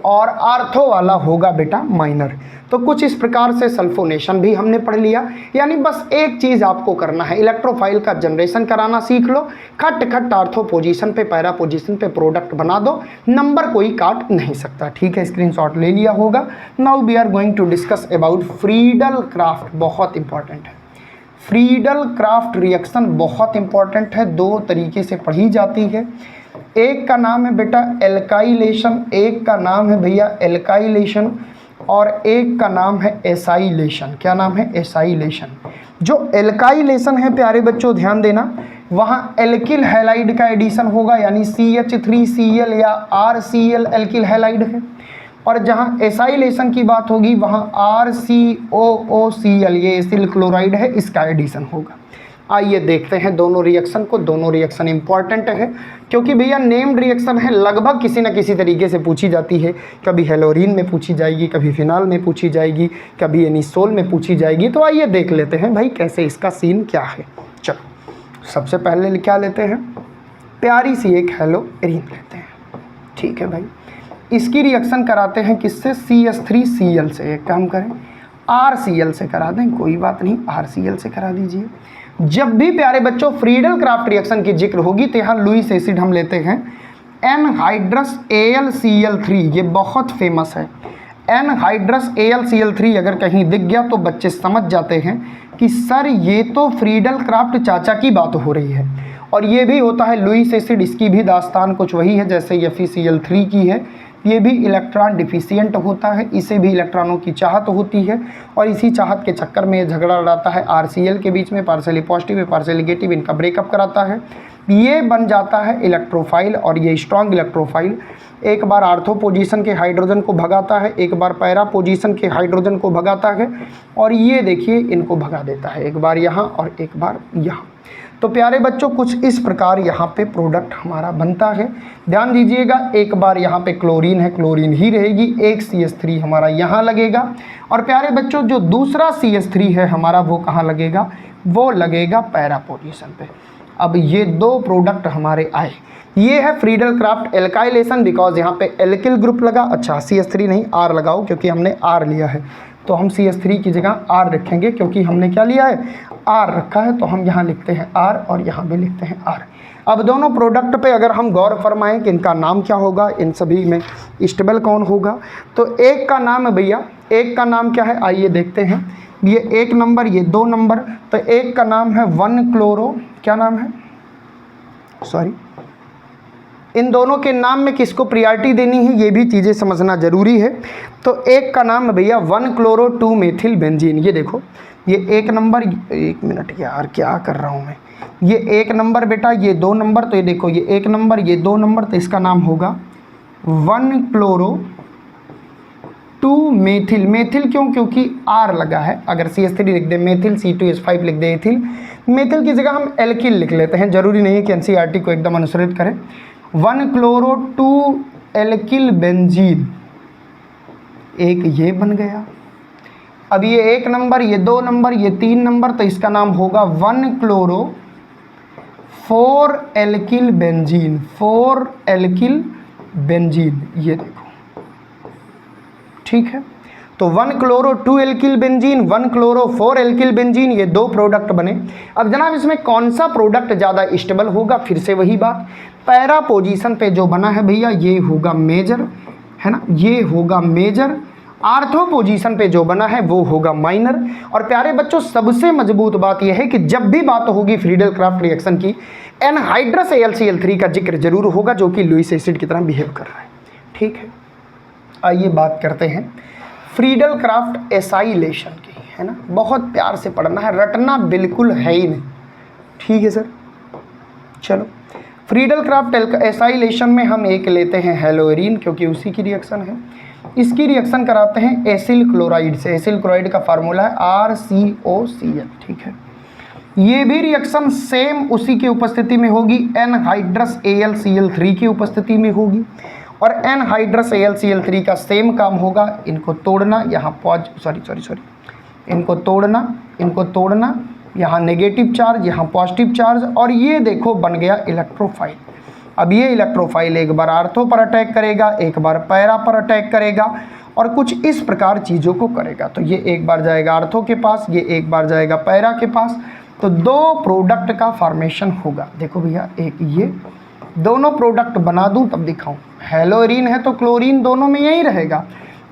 और आर्थो वाला होगा बेटा माइनर। तो कुछ इस प्रकार से सल्फोनेशन भी हमने पढ़ लिया। यानी बस एक चीज़ आपको करना है, इलेक्ट्रोफाइल का जनरेशन कराना सीख लो, खट खट आर्थो पोजीशन पे पैरा पोजीशन पे प्रोडक्ट बना दो, नंबर कोई काट नहीं सकता। ठीक है, स्क्रीनशॉट ले लिया होगा। Now we are going to discuss about Friedel Crafts, बहुत इंपॉर्टेंट है। फ्रीडल क्राफ्ट रिएक्शन बहुत इंपॉर्टेंट है, 2 तरीके से पढ़ी जाती है। एक का नाम है बेटा एल्काइलेशन, एक का नाम है भैया एल्काइलेशन, और एक का नाम है एसाइलेशन। क्या नाम है? एसाइलेशन। जो एल्काइलेशन है प्यारे बच्चों ध्यान देना, वहाँ एल्किल हैलाइड का एडिशन होगा, यानी CH3Cl या RCl एल्किल हैलाइड है। और जहाँ एसाइलेशन की बात होगी वहाँ RCOOCl ये एसिल क्लोराइड है, इसका एडिशन होगा। आइए देखते हैं दोनों रिएक्शन को। दोनों रिएक्शन इंपॉर्टेंट है क्योंकि भैया नेम्ड रिएक्शन है, लगभग किसी न किसी तरीके से पूछी जाती है। कभी हेलोरीन में पूछी जाएगी, कभी फिनाल में पूछी जाएगी, कभी एनिसोल में पूछी जाएगी। तो आइए देख लेते हैं भाई कैसे इसका सीन क्या है। चलो सबसे पहले क्या लेते हैं, प्यारी सी एक हेलोरीन लेते हैं। ठीक है भाई, इसकी रिएक्शन कराते हैं किससे? CH3Cl से। एक काम करें RCl से करा दें, कोई बात नहीं, RCl से करा दीजिए। जब भी प्यारे बच्चों फ्रीडल क्राफ्ट रिएक्शन की जिक्र होगी तो यहाँ लुईस एसिड हम लेते हैं एनहाइड्रस AlCl3, ये बहुत फेमस है। एनहाइड्रस AlCl3 अगर कहीं दिख गया तो बच्चे समझ जाते हैं कि सर ये तो फ्रीडल क्राफ्ट चाचा की बात हो रही है। और ये भी होता है लुईस एसिड, इसकी भी दास्तान कुछ वही है जैसे FeCl3 की है। ये भी इलेक्ट्रॉन डिफिशियंट होता है, इसे भी इलेक्ट्रॉनों की चाहत होती है और इसी चाहत के चक्कर में झगड़ा लड़ाता है RCl के बीच में, पार्शियली पॉजिटिव है पार्शियली नेगेटिव, इनका ब्रेकअप कराता है। ये बन जाता है इलेक्ट्रोफाइल और ये स्ट्रॉन्ग इलेक्ट्रोफाइल। एक बार आर्थो पोजीशन के हाइड्रोजन को भगाता है, एक बार पैरा पोजीशन के हाइड्रोजन को भगाता है, और ये देखिए इनको भगा देता है, एक बार यहाँ और एक बार यहाँ। तो प्यारे बच्चों कुछ इस प्रकार यहाँ पे प्रोडक्ट हमारा बनता है। ध्यान दीजिएगा, एक बार यहाँ पे क्लोरीन है, क्लोरीन ही रहेगी, एक CH3 हमारा यहाँ लगेगा। और प्यारे बच्चों जो दूसरा CH3 है हमारा वो कहाँ लगेगा? वो लगेगा पैरा पोजीशन पे। अब ये दो प्रोडक्ट हमारे आए, ये है फ्रीडल क्राफ्ट एल्काइलेशन, बिकॉज यहाँ पे एल्किल ग्रुप लगा। अच्छा CH3 नहीं R लगाओ क्योंकि हमने R लिया है, तो हम CH3 की जगह R रखेंगे क्योंकि हमने क्या लिया है? R रखा है। तो हम यहाँ लिखते हैं R और यहाँ भी लिखते हैं R। अब दोनों प्रोडक्ट पे अगर हम गौर फरमाएं कि इनका नाम क्या होगा, इन सभी में स्टेबल कौन होगा, तो एक का नाम है भैया, एक का नाम क्या है आइए देखते हैं। ये 1 नंबर, ये 2 नंबर, तो एक का नाम है 1-क्लोरो, क्या नाम है? सॉरी, इन दोनों के नाम में किसको प्रियॉरिटी देनी है ये भी चीज़ें समझना ज़रूरी है। तो एक का नाम है भैया 1-क्लोरो-2-मेथिल बेंजीन। ये देखो ये 1 नंबर, 1 मिनट यार क्या कर रहा हूँ मैं, ये 1 नंबर बेटा, ये 2 नंबर, तो ये देखो ये 1 नंबर ये 2 नंबर, तो इसका नाम होगा 1-क्लोरो-2-मेथिल। मेथिल क्यों? क्योंकि R लगा है। अगर CH3 लिख दे मेथिल, C2H5 लिख दे एथिल, मेथिल की जगह हम एल्किल लिख लेते हैं, ज़रूरी नहीं है कि NCERT को एकदम अनुसरित करें। 1-क्लोरो-2-एल्किल बेंजीन, एक ये बन गया। अब ये 1 नंबर, ये 2 नंबर, ये 3 नंबर, तो इसका नाम होगा 1-क्लोरो-4-एल्किल बेंजीन, 4-एल्किल बेंजीन। ये देखो ठीक है, तो 1-क्लोरो-2-एल्किल बेंजीन, 1-क्लोरो-4-एल्किल बेंजीन, ये दो प्रोडक्ट बने। अब जनाब इसमें कौन सा प्रोडक्ट ज़्यादा स्टेबल होगा? फिर से वही बात, पैरा पोजीशन पे जो बना है भैया ये होगा मेजर, है ना, ये होगा मेजर। आर्थो पोजीशन पे जो बना है वो होगा माइनर। और प्यारे बच्चों सबसे मजबूत बात यह है कि जब भी बात होगी फ्रीडल क्राफ्ट रिएक्शन की, एनहाइड्रस AlCl3 का जिक्र जरूर होगा जो कि लुईस एसिड की तरह बिहेव कर रहा है। ठीक है, आइए बात करते हैं फ्रीडल क्राफ्ट एसाइलेशन की, है ना, बहुत प्यार से पढ़ना है, रटना बिल्कुल है ही नहीं। ठीक है सर, चलो फ्रीडल क्राफ्ट एसाइलेशन में हम एक लेते हैं हेलोरीन क्योंकि उसी की रिएक्शन है। इसकी रिएक्शन कराते हैं एसिल क्लोराइड से। एसिल क्लोराइड का फार्मूला है RCOCl। ठीक है, ये भी रिएक्शन सेम उसी की उपस्थिति में होगी, एनहाइड्रस AlCl3 की उपस्थिति में होगी। और एनहाइड्रस AlCl3 का सेम काम होगा, इनको तोड़ना, यहाँ इनको तोड़ना, यहाँ नेगेटिव चार्ज, यहाँ पॉजिटिव चार्ज, और ये देखो बन गया इलेक्ट्रोफाइल। अब ये इलेक्ट्रोफाइल एक बार आर्थो पर अटैक करेगा, एक बार पैरा पर अटैक करेगा, और कुछ इस प्रकार चीज़ों को करेगा। तो ये एक बार जाएगा आर्थो के पास, ये एक बार जाएगा पैरा के पास, तो दो प्रोडक्ट का फॉर्मेशन होगा। देखो भैया एक ये दोनों प्रोडक्ट बना दूं तब दिखाऊं। हेलोरीन है तो क्लोरीन दोनों में यही रहेगा।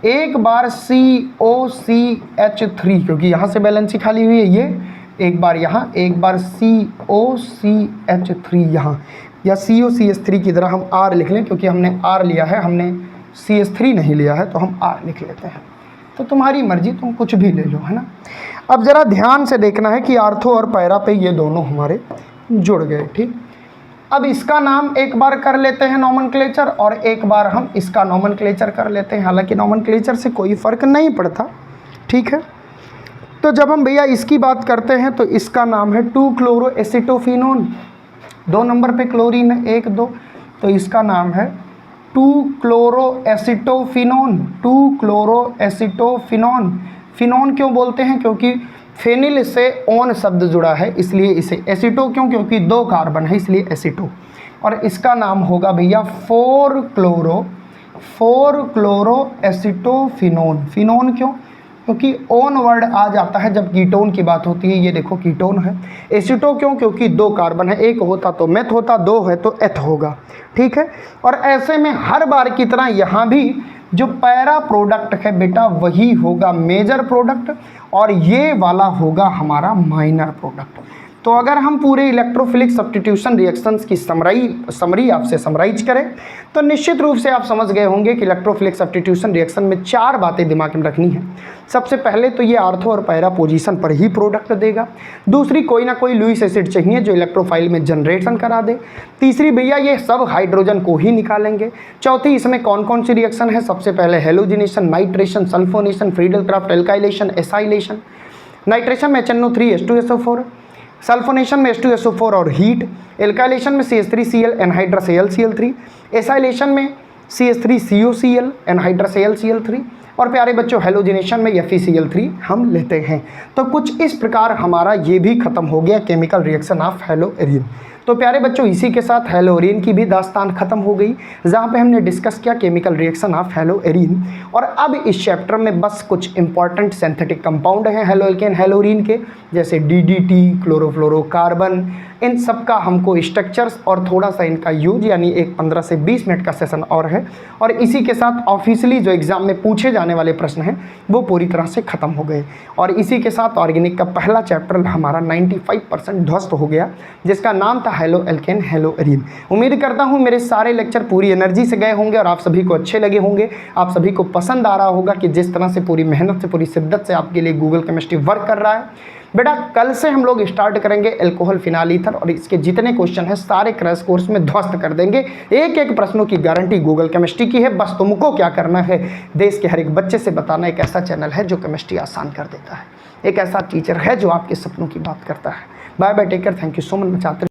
एक बार COCH3 क्योंकि यहाँ से बैलेंसी खाली हुई है, ये एक बार यहाँ, एक बार COCH3 यहाँ। या COCH3 की तरह हम R लिख लें, क्योंकि हमने R लिया है, हमने CH3 नहीं लिया है, तो हम R लिख लेते हैं। तो तुम्हारी मर्जी, तुम कुछ भी ले लो, है ना। अब ज़रा ध्यान से देखना है कि आर्थो और पैरा पे ये दोनों हमारे जुड़ गए, ठीक। अब इसका नाम एक बार कर लेते हैं नॉमेनक्लेचर, और एक बार हम इसका नॉमेनक्लेचर कर लेते हैं। हालांकि नॉमेनक्लेचर से कोई फ़र्क नहीं पड़ता, ठीक है। तो जब हम भैया इसकी बात करते हैं तो इसका नाम है 2-क्लोरोएसिटोफिनोन। 2 नंबर पे क्लोरीन है, 1 2, तो इसका नाम है 2-क्लोरोएसिटोफिनोन। 2-क्लोरोएसिटोफिनोन। फिनोन क्यों बोलते हैं? क्योंकि फेनिल से ओन शब्द जुड़ा है, इसलिए इसे एसिटो क्यों? क्योंकि 2 कार्बन है, इसलिए एसिटो। और इसका नाम होगा भैया 4-क्लोरोएसिटोफिनोन। फिनोन क्यों? क्योंकि ओन वर्ड आ जाता है जब कीटोन की बात होती है। ये देखो कीटोन है। एसिटो क्यों? क्योंकि 2 कार्बन है, एक होता तो मेथ होता, 2 है तो एथ होगा, ठीक है। और ऐसे में हर बार की तरह यहाँ भी जो पैरा प्रोडक्ट है बेटा वही होगा मेजर प्रोडक्ट, और ये वाला होगा हमारा माइनर प्रोडक्ट। तो अगर हम पूरे इलेक्ट्रोफिलिक सब्स्टिट्यूशन रिएक्शंस की समरी आपसे समराइज करें तो निश्चित रूप से आप समझ गए होंगे कि इलेक्ट्रोफिलिक सब्स्टिट्यूशन रिएक्शन में 4 बातें दिमाग में रखनी है। सबसे पहले तो ये आर्थो और पैरा पोजीशन पर ही प्रोडक्ट देगा। दूसरी, कोई ना कोई लुईस एसिड चाहिए जो इलेक्ट्रोफाइल में जनरेशन करा दे। तीसरी, भैया ये सब हाइड्रोजन को ही निकालेंगे। चौथी, इसमें कौन कौन सी रिएक्शन है? सबसे पहले halogenation, nitration, sulphonation, Friedel-Crafts, alkylation, acylation. Nitration में HNO3 H2SO4, सल्फोनेशन में H2SO4 और हीट, एल्काइलेशन में CH3Cl एनहाइड्रस Cl3, एसाइलेशन में CH3COCl एनहाइड्रस Cl3, और प्यारे बच्चों हेलोजिनेशन में FeCl3 हम लेते हैं। तो कुछ इस प्रकार हमारा ये भी खत्म हो गया केमिकल रिएक्शन ऑफ हेलोएरिन। तो प्यारे बच्चों इसी के साथ हेलोएरिन की भी दास्तान खत्म हो गई, जहाँ पे हमने डिस्कस किया केमिकल रिएक्शन ऑफ हेलोएरिन। और अब इस चैप्टर में बस कुछ इंपॉर्टेंट सिंथेटिक कंपाउंड हैं हेलोएल्केन हेलोएरिन के, जैसे DDT, क्लोरोफ्लोरोकार्बन, इन सब का हमको स्ट्रक्चर्स और थोड़ा सा इनका यूज, यानी एक 15 से 20 मिनट का सेशन और है। और इसी के साथ ऑफिशियली जो एग्जाम में पूछे जाने वाले प्रश्न हैं वो पूरी तरह से खत्म हो गए। और इसी के साथ ऑर्गेनिक का पहला चैप्टर हमारा 95% ध्वस्त हो गया, जिसका नाम था हेलोएल्केन हेलोएरिन। उम्मीद करता हूँ मेरे सारे लेक्चर पूरी एनर्जी से गए होंगे और आप सभी को अच्छे लगे होंगे, आप सभी को पसंद आ रहा होगा कि जिस तरह से पूरी मेहनत से, पूरी शिद्दत से आपके लिए गूगल केमिस्ट्री वर्क कर रहा है। बेटा कल से हम लोग स्टार्ट करेंगे एल्कोहल फिनाल ईथर, और इसके जितने क्वेश्चन हैं सारे क्रैश कोर्स में ध्वस्त कर देंगे। एक एक प्रश्नों की गारंटी गूगल केमिस्ट्री की है। बस तुमको क्या करना है, देश के हर एक बच्चे से बताना एक ऐसा चैनल है जो केमिस्ट्री आसान कर देता है, एक ऐसा टीचर है जो आपके सपनों की बात करता है। Bye bye, take care, thank you so much छात्र।